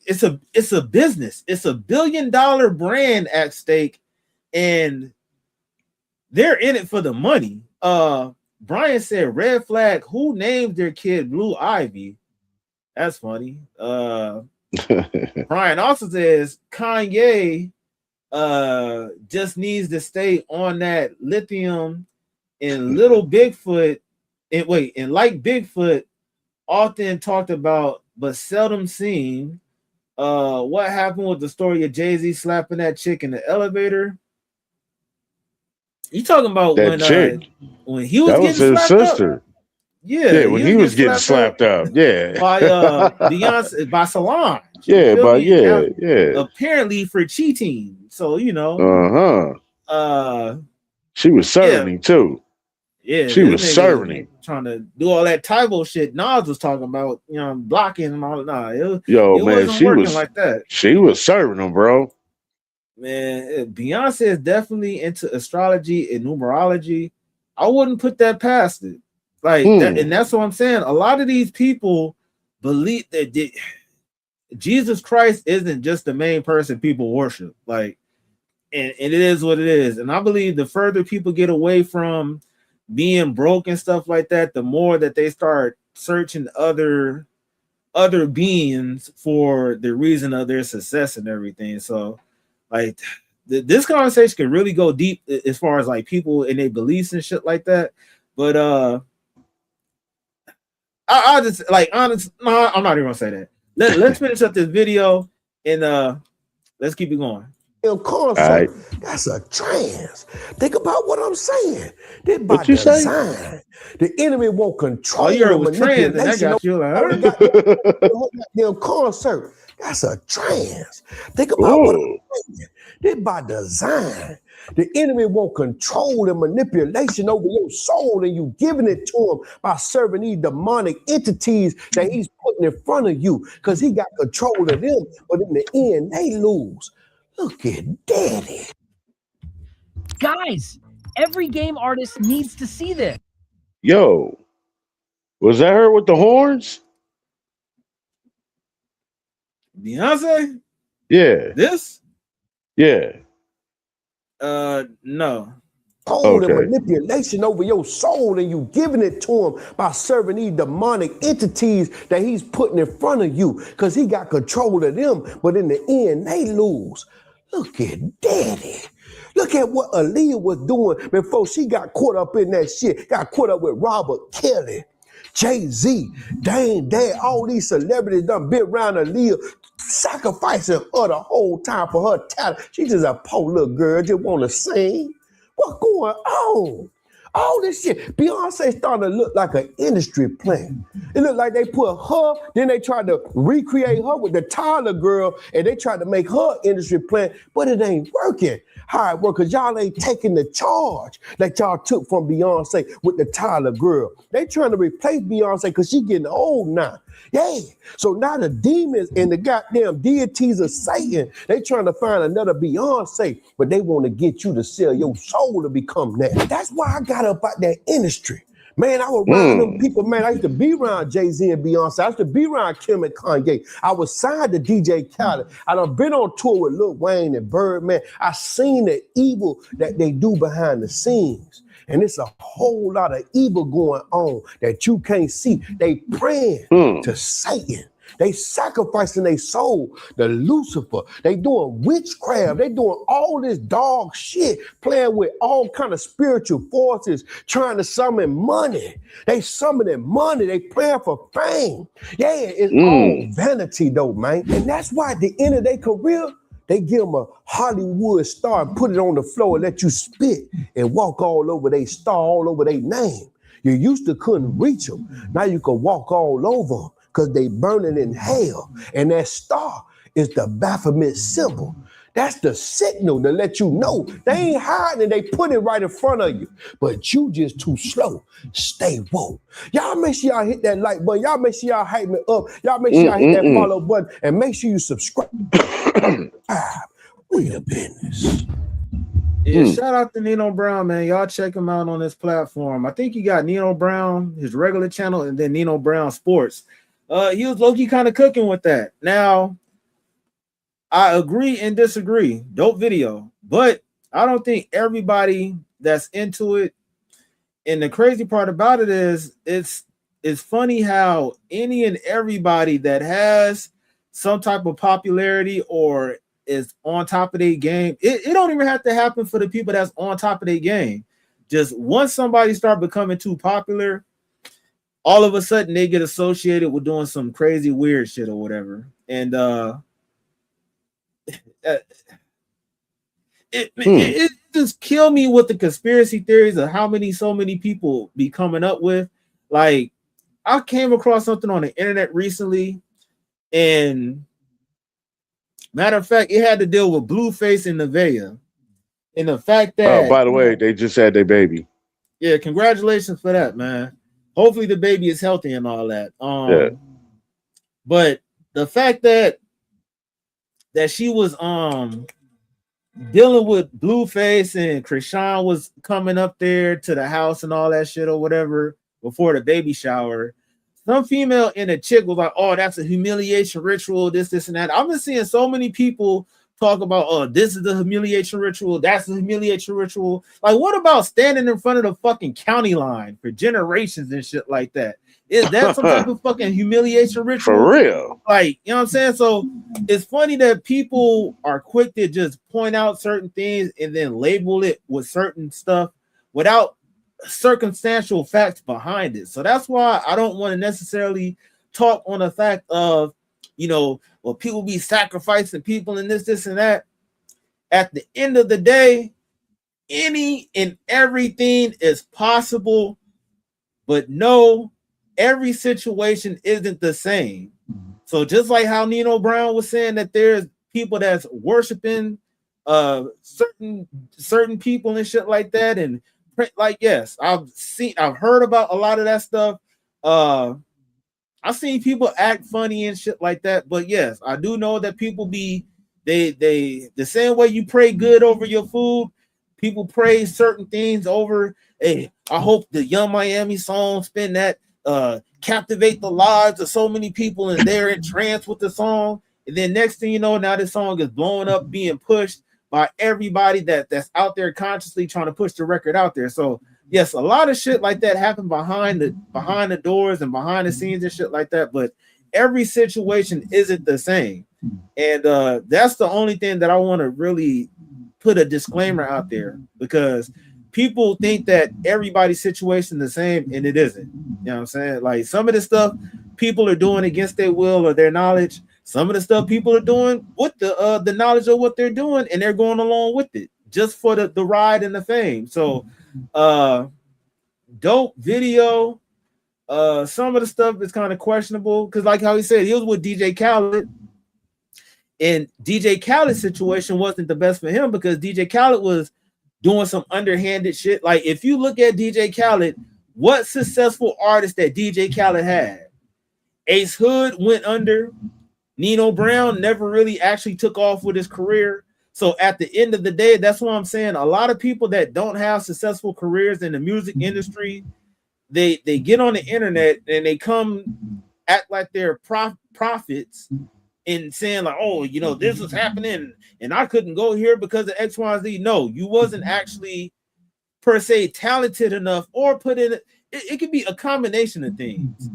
it's a business, it's $1 billion brand at stake, and they're in it for the money. Brian said, "Red flag. Who named their kid Blue Ivy?" That's funny. Brian also says Kanye just needs to stay on that lithium, and little Bigfoot, and like Bigfoot, often talked about but seldom seen. What happened with the story of Jay-Z slapping that chick in the elevator? You talking about That chick. when he was That was getting his slapped up? sister. Yeah, Yeah, when he was getting slapped up. Yeah. by Beyonce, by Solange. Yeah, but Me? yeah, yeah. Apparently for cheating. So Uh-huh. She was serving him too. Yeah, She this was nigga serving him. trying to do all that Tybo shit Nas was talking about, blocking and all. Nah, it Man, wasn't working like that. She was serving him, bro. Man, Beyonce is definitely into astrology and numerology. I wouldn't put that past it. Like that, and that's what I'm saying. A lot of these people believe that Jesus Christ isn't just the main person people worship. Like and it is what it is. And I believe the further people get away from being broke and stuff like that, the more that they start searching other beings for the reason of their success and everything. So like this conversation can really go deep as far as like people and their beliefs and shit like that. But I just like honest. No, I'm not even gonna say that. Let's finish up this video and let's keep it going. Concert, that's a trance. Think about what I'm saying. They by What you say? design. The enemy won't control. All you heard was trans, and that got you like, them concert. That's a trance. Think about what I'm saying. They by design. The enemy won't control the manipulation over your soul, and you giving it to him by serving these demonic entities that he's putting in front of you, because he got control of them. But in the end, they lose. Look at Daddy. Guys, every game artist needs to see this. Yo, was that her with the horns? Beyonce? Yeah. This? Yeah. No. Hold and manipulation over your soul, and you giving it to him by serving these demonic entities that he's putting in front of you, because he got control of them. But in the end, they lose. Look at Daddy. Look at what Aaliyah was doing before she got caught up in that shit. Got caught up with Robert Kelly, Jay-Z, Dame Dad, all these celebrities done been around Aaliyah, sacrificing her the whole time for her talent. She just a poor little girl, just want to sing. What's going on? All this shit. Beyonce starting to look like an industry plant. It looked like they put her, then they tried to recreate her with the Tyler girl, and they tried to make her industry plant, but it ain't working. How it work? Because y'all ain't taking the charge that y'all took from Beyonce with the Tyler girl. They trying to replace Beyonce because she getting old now. Yeah. So now the demons and the goddamn deities of Satan, they trying to find another Beyonce, but they want to get you to sell your soul to become that. That's why I got up out that industry. Man, I was around them people, man. I used to be around Jay-Z and Beyonce. I used to be around Kim and Kanye. I was signed to DJ Khaled. I done been on tour with Lil Wayne and Birdman. I seen the evil that they do behind the scenes. And it's a whole lot of evil going on that you can't see. They praying to Satan. They sacrificing their soul to Lucifer. They doing witchcraft. They doing all this dog shit, playing with all kind of spiritual forces, trying to summon money. They summoning money. They praying for fame. Yeah, it's all vanity though, man. And that's why at the end of their career, they give them a Hollywood star and put it on the floor and let you spit and walk all over their star, all over their name. You used to couldn't reach them. Now you can walk all over them because they burning in hell. And that star is the Baphomet symbol. That's the signal to let you know. They ain't hiding, they put it right in front of you. But you just too slow. Stay woke. Y'all make sure y'all hit that like button. Y'all make sure y'all hype me up. Y'all make sure y'all hit that follow button. And make sure you subscribe. We the business. Yeah, shout out to Nino Brown, man. Y'all check him out on this platform. I think you got Nino Brown, his regular channel, and then Nino Brown Sports. He was low-key kind of cooking with that. Now, I agree and disagree. Dope video. But I don't think everybody that's into it. And the crazy part about it is it's funny how any and everybody that has some type of popularity or is on top of their game, it don't even have to happen for the people that's on top of their game. Just once somebody start becoming too popular, all of a sudden they get associated with doing some crazy weird shit or whatever. And it just kill me with the conspiracy theories of how so many people be coming up with. Like, I came across something on the internet recently, and matter of fact, it had to deal with Blueface and Nevaeh. And the fact that, by the way, they just had their baby. Yeah, congratulations for that, man. Hopefully the baby is healthy and all that. But the fact that she was dealing with Blueface and Krishan was coming up there to the house and all that shit or whatever before the baby shower. Some female and a chick was like, oh, that's a humiliation ritual, this, and that. I've been seeing so many people talk about, oh, this is the humiliation ritual, that's the humiliation ritual. Like, what about standing in front of the fucking county line for generations and shit like that? Is that some type of fucking humiliation ritual? For real. Like, you know what I'm saying? So it's funny that people are quick to just point out certain things and then label it with certain stuff without circumstantial facts behind it. So that's why I don't want to necessarily talk on the fact of, you know, well, people be sacrificing people and this and that. At the end of the day, any and everything is possible, but no, every situation isn't the same. So just like how Nino Brown was saying that there's people that's worshiping certain people and shit like that, and like, yes, I've heard about a lot of that stuff. I've seen people act funny and shit like that, but yes, I do know that people be they the same way you pray good over your food, people pray certain things over. Hey, I hope the Young Miami song spin that captivate the lives of so many people and they're entranced with the song. And then next thing you know, now this song is blowing up, being pushed by everybody that's out there consciously trying to push the record out there. So yes, a lot of shit like that happened behind the doors and behind the scenes and shit like that, but every situation isn't the same. And that's the only thing that I want to really put a disclaimer out there, because people think that everybody's situation is the same, and it isn't. You know what I'm saying? Like, some of the stuff people are doing against their will or their knowledge. Some of the stuff people are doing with the knowledge of what they're doing, and they're going along with it just for the ride and the fame. So dope video. Some of the stuff is kind of questionable, because like how he said, he was with DJ Khaled, and DJ Khaled's situation wasn't the best for him because DJ Khaled was doing some underhanded shit. Like, if you look at DJ Khaled, what successful artist that DJ Khaled had? Ace Hood went under. Nino Brown never really actually took off with his career. So at the end of the day, that's what I'm saying. A lot of people that don't have successful careers in the music industry, they get on the internet and they come act like they're prophets and saying like, oh, you know, this was happening and I couldn't go here because of X, Y, Z. No, you wasn't actually per se talented enough, or put in it could be a combination of things.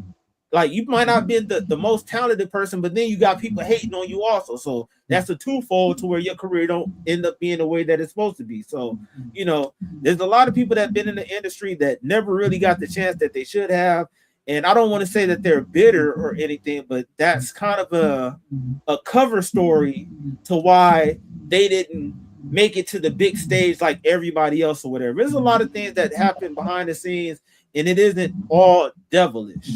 Like, you might not be the most talented person, but then you got people hating on you also. So that's a twofold to where your career don't end up being the way that it's supposed to be. So, you know, there's a lot of people that have been in the industry that never really got the chance that they should have. And I don't want to say that they're bitter or anything, but that's kind of a cover story to why they didn't make it to the big stage like everybody else or whatever. There's a lot of things that happen behind the scenes, and it isn't all devilish.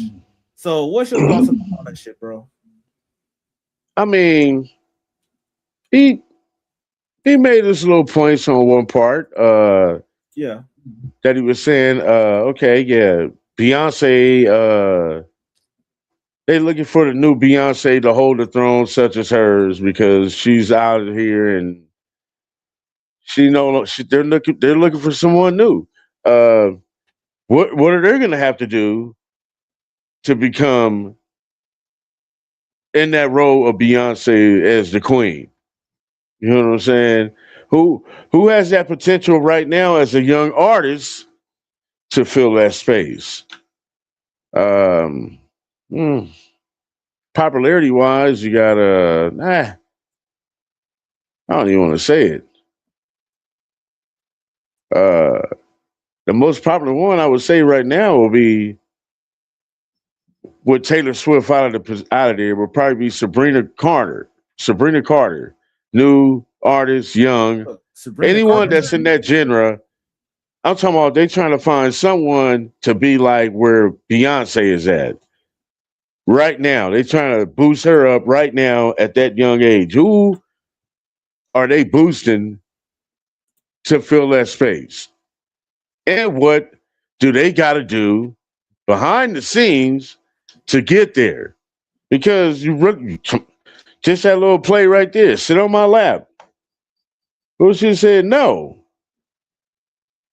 So what's your thoughts on all that shit, bro? I mean, he made his little points on one part. Yeah. That he was saying, okay, yeah, Beyonce, they looking for the new Beyonce to hold the throne such as hers because she's out of here and they're looking for someone new. What are they gonna have to do to become in that role of Beyonce as the queen? You know what I'm saying? Who has that potential right now as a young artist to fill that space? Popularity wise, you got I don't even want to say it. The most popular one I would say right now will be, with Taylor Swift out of there, will probably be Sabrina Carter. Sabrina Carter, new artist, young. Anyone that's in that genre, I'm talking about they trying to find someone to be like where Beyonce is at right now. They trying to boost her up right now at that young age. Who are they boosting to fill that space? And what do they got to do behind the scenes to get there? Because just that little play right there, sit on my lap. Who should have said no?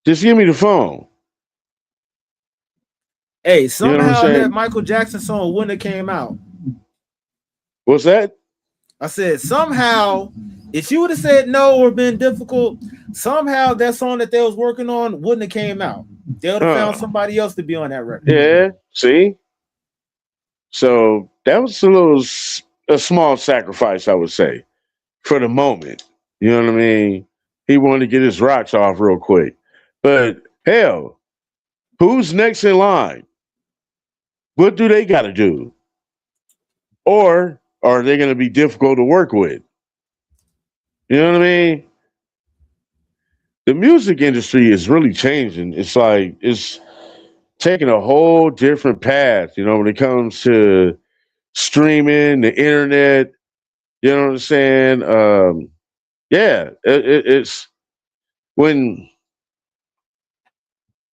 Just give me the phone. Hey, somehow that Michael Jackson song wouldn't have came out. What's that? I said somehow If she would have said no or been difficult, somehow that song that they was working on wouldn't have came out. They would have found somebody else to be on that record. Yeah, see? So that was a small sacrifice, I would say, for the moment. You know what I mean? He wanted to get his rocks off real quick. But hell, who's next in line? What do they got to do? Or are they going to be difficult to work with? You know what I mean? The music industry is really changing. It's like it's taking a whole different path, you know, when it comes to streaming, the internet, you know what I'm saying? Yeah, it's when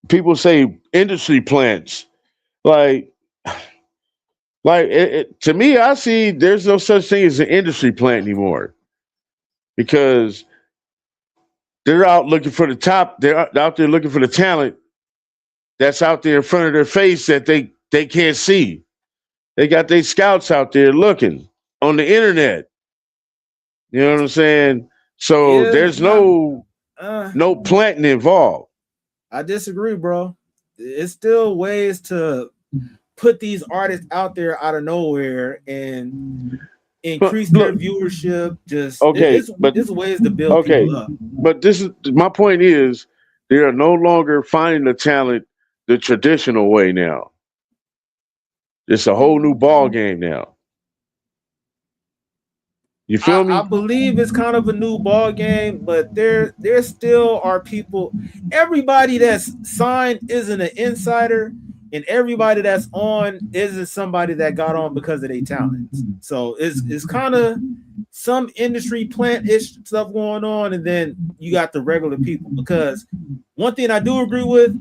people say industry plants, like, to me, I see there's no such thing as an industry plant anymore because they're out looking for the top. They're out there looking for the talent that's out there in front of their face that they can't see. They got their scouts out there looking on the internet. You know what I'm saying? So Yeah, there's no planting involved. I disagree, bro. It's still ways to put these artists out there out of nowhere and increase their viewership. Just it's ways to build people up. But this is my point is they are no longer finding the talent the traditional way now. It's a whole new ball game now. You feel me? I believe it's kind of a new ball game, but there still are people. Everybody that's signed isn't an insider, and everybody that's on isn't somebody that got on because of their talents. So it's kind of some industry plant-ish stuff going on, and then you got the regular people. Because one thing I do agree with,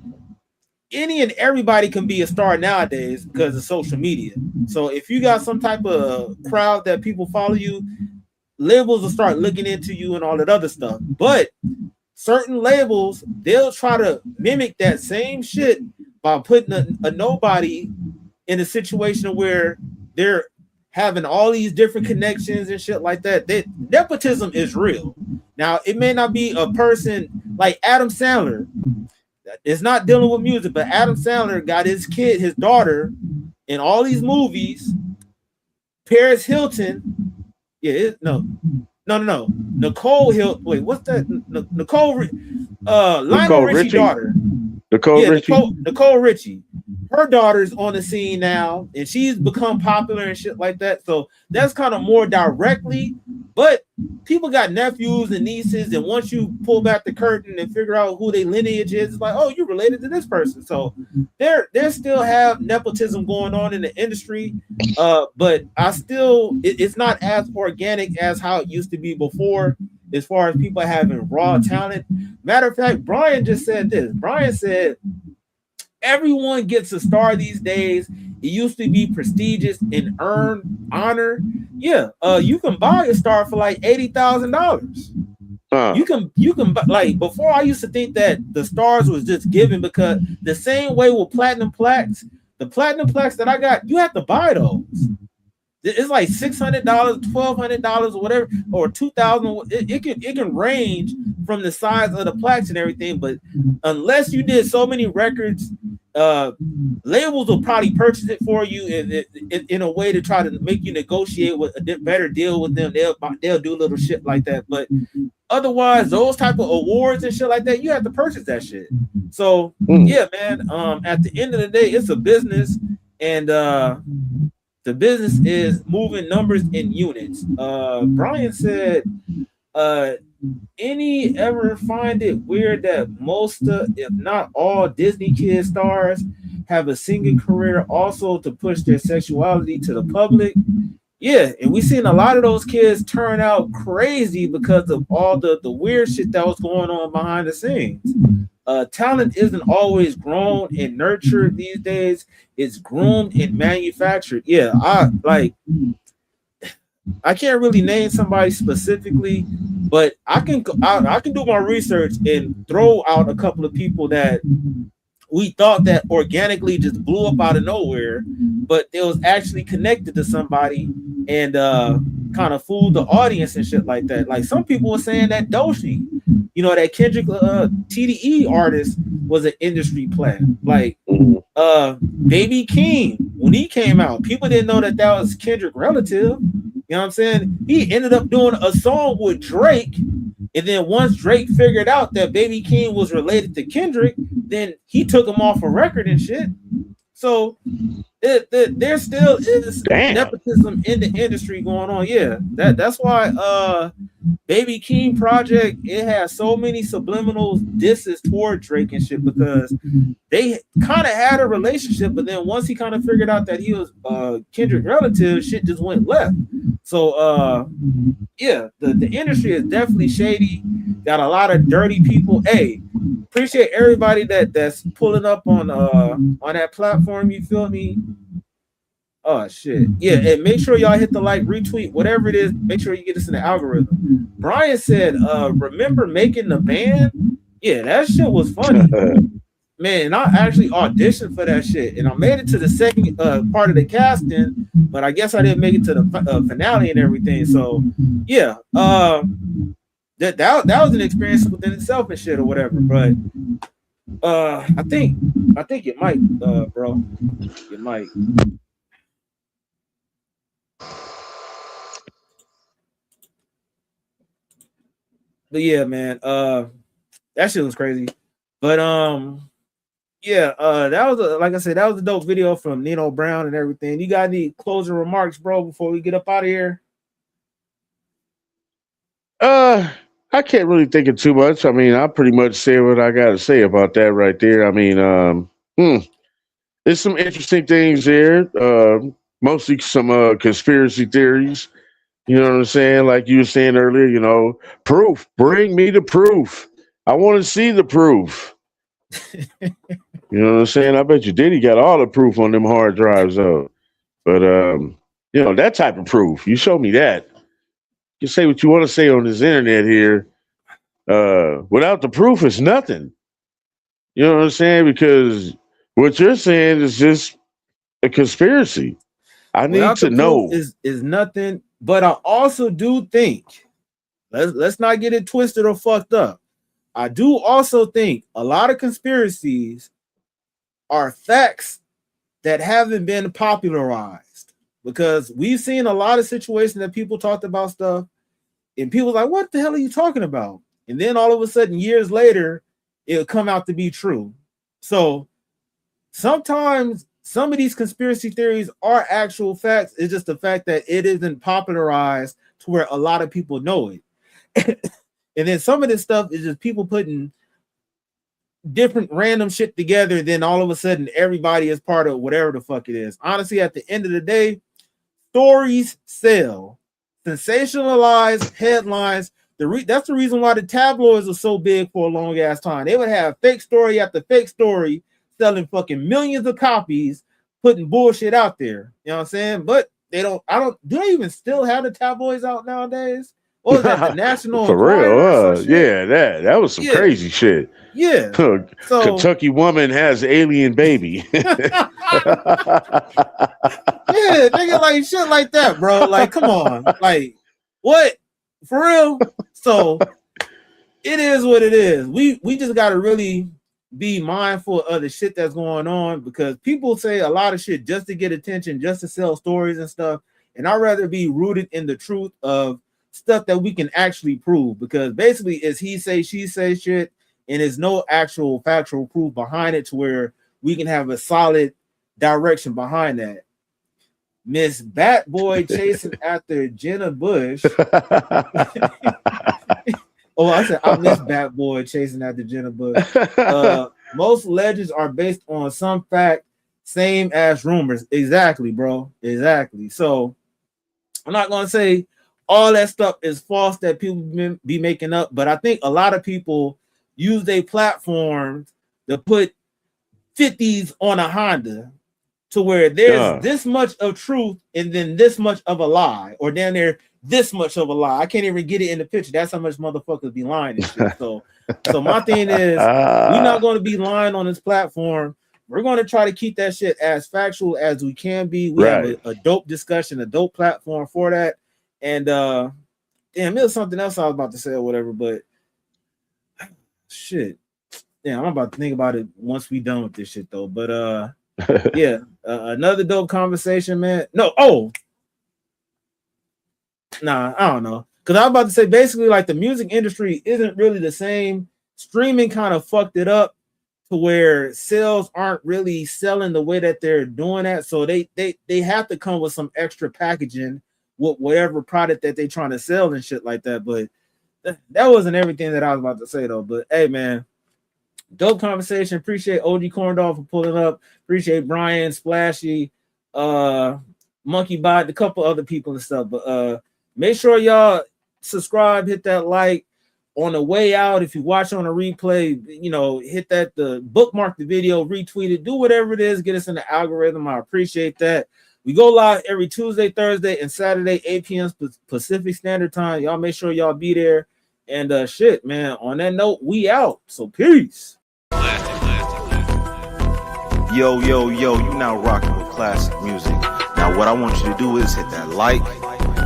any and everybody can be a star nowadays because of social media. So if you got some type of crowd that people follow you, labels will start looking into you and all that other stuff. But certain labels, they'll try to mimic that same shit by putting a nobody in a situation where they're having all these different connections and shit like that. Nepotism is real. Now, it may not be a person like Adam Sandler. It's not dealing with music, but Adam Sandler got his daughter in all these movies. Paris Hilton. Yeah, Nicole Hilton. Wait, what's that? Lionel Richie's daughter. Nicole Richie. Her daughter's on the scene now, and she's become popular and shit like that. So that's kind of more directly. But people got nephews and nieces, and once you pull back the curtain and figure out who their lineage is, it's like, oh, you're related to this person. So there still have nepotism going on in the industry. But it's not as organic as how it used to be before, as far as people having raw talent. Matter of fact, Brian just said this. Brian said, everyone gets a star these days. It used to be prestigious and earn honor. Yeah, you can buy a star for like $80,000. You can like, before I used to think that the stars was just given, because the same way with platinum plaques, the platinum plaques that I got, you have to buy those. It's like $600, $1,200 or whatever, or $2,000. It can range from the size of the plaques and everything. But unless you did so many records, labels will probably purchase it for you in a way to try to make you negotiate with a better deal with them. They'll do little shit like that. But otherwise, those type of awards and shit like that, you have to purchase that shit. So yeah, man. At the end of the day, it's a business, and the business is moving numbers in units. Brian said, any ever find it weird that most, if not all, Disney kid stars have a singing career also to push their sexuality to the public? Yeah, and we seen a lot of those kids turn out crazy because of all the weird shit that was going on behind the scenes. Talent isn't always grown and nurtured these days. It's groomed and manufactured. Yeah, I can't really name somebody specifically, but I can do my research and throw out a couple of people that we thought that organically just blew up out of nowhere, but they was actually connected to somebody, and kind of fooled the audience and shit like that. Like some people were saying that Doshi, you know, that Kendrick TDE artist was an industry play. Like Baby King, when he came out, people didn't know that was Kendrick relative. You know what I'm saying? He ended up doing a song with Drake, and then once Drake figured out that Baby King was related to Kendrick, then he took him off a record and shit. So there still is nepotism in the industry going on. Yeah, that's why Baby King project, it has so many subliminal disses toward Drake and shit, because they kind of had a relationship, but then once he kind of figured out that he was Kendrick relative, shit just went left. So yeah, the industry is definitely shady. Got a lot of dirty people. Hey, appreciate everybody that's pulling up on that platform. You feel me? Oh shit. Yeah, and make sure y'all hit the like, retweet, whatever it is. Make sure you get us in the algorithm. Brian said, remember making the band? Yeah, that shit was funny. Man, I actually auditioned for that shit, and I made it to the second part of the casting, but I guess I didn't make it to the finale and everything. So yeah, that was an experience within itself and shit or whatever. But I think it might, bro. It might. But yeah, man, that shit was crazy. But yeah, that was like I said, that was a dope video from Nino Brown and everything. You got any closing remarks, bro, before we get up out of here? I can't really think of too much. I mean, I pretty much say what I got to say about that right there. I mean, there's some interesting things there. Mostly some conspiracy theories. You know what I'm saying? Like you were saying earlier, you know, proof. Bring me the proof. I want to see the proof. You know what I'm saying? I bet you Diddy got all the proof on them hard drives, though. But you know, that type of proof. You show me that. You say what you want to say on this internet here. Without the proof, it's nothing. You know what I'm saying? Because what you're saying is just a conspiracy. I need to know. Is nothing. But I also do think, let's not get it twisted or fucked up. I do also think a lot of conspiracies are facts that haven't been popularized, because we've seen a lot of situations that people talked about stuff and people like, what the hell are you talking about? And then all of a sudden, years later, it'll come out to be true. So sometimes some of these conspiracy theories are actual facts. It's just the fact that it isn't popularized to where a lot of people know it. And then some of this stuff is just people putting different random shit together. Then all of a sudden, everybody is part of whatever the fuck it is. Honestly, at the end of the day, stories sell. Sensationalized headlines. That's the reason why the tabloids are so big for a long ass time. They would have fake story after fake story, selling fucking millions of copies, putting bullshit out there. You know what I'm saying? But they don't. Do they even still have the tabloids out nowadays? What was that? The National For real? Yeah, that was some crazy shit. Yeah. So, Kentucky woman has alien baby. Yeah, nigga, like shit like that, bro. Like, come on. Like, what? For real? So it is what it is. We just gotta really be mindful of the shit that's going on, because people say a lot of shit just to get attention, just to sell stories and stuff. And I'd rather be rooted in the truth of stuff that we can actually prove, because basically it's he say, she say shit, and there's no actual factual proof behind it to where we can have a solid direction behind that. Miss Bat Boy chasing after Jenna Bush. Oh, I said I miss Bat Boy chasing after Jenna Bush. Most legends are based on some fact, same as rumors. Exactly, bro. Exactly. So I'm not gonna say all that stuff is false that people be making up, but I think a lot of people use their platforms to put 50s on a Honda, to where there's this much of truth and then this much of a lie, or down there this much of a lie. I can't even get it in the picture. That's how much motherfuckers be lying and shit. So my thing is, we're not going to be lying on this platform. We're going to try to keep that shit as factual as we can be. We have a dope discussion, a dope platform for that. And damn, it was something else I was about to say or whatever, but shit. Yeah, I'm about to think about it once we done with this shit though. But yeah, another dope conversation, man. No, nah, I don't know. Because I was about to say basically like the music industry isn't really the same. Streaming kind of fucked it up to where sales aren't really selling the way that they're doing that. So they have to come with some extra packaging with whatever product that they're trying to sell and shit like that. But that wasn't everything that I was about to say though. But hey, man, dope conversation. Appreciate OG Corndog for pulling up. Appreciate Brian, Splashy, Monkey Bot, a couple other people and stuff. But make sure y'all subscribe, hit that like. On the way out, if you watch on a replay, you know, hit the bookmark the video, retweet it, do whatever it is, get us in the algorithm. I appreciate that. We go live every Tuesday, Thursday, and Saturday, 8 p.m. Pacific Standard Time. Y'all make sure y'all be there. And shit, man, on that note, we out. So peace. Yo, you now rocking with classic music. Now what I want you to do is hit that like,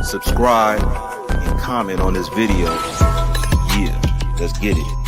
subscribe, and comment on this video. Yeah, let's get it.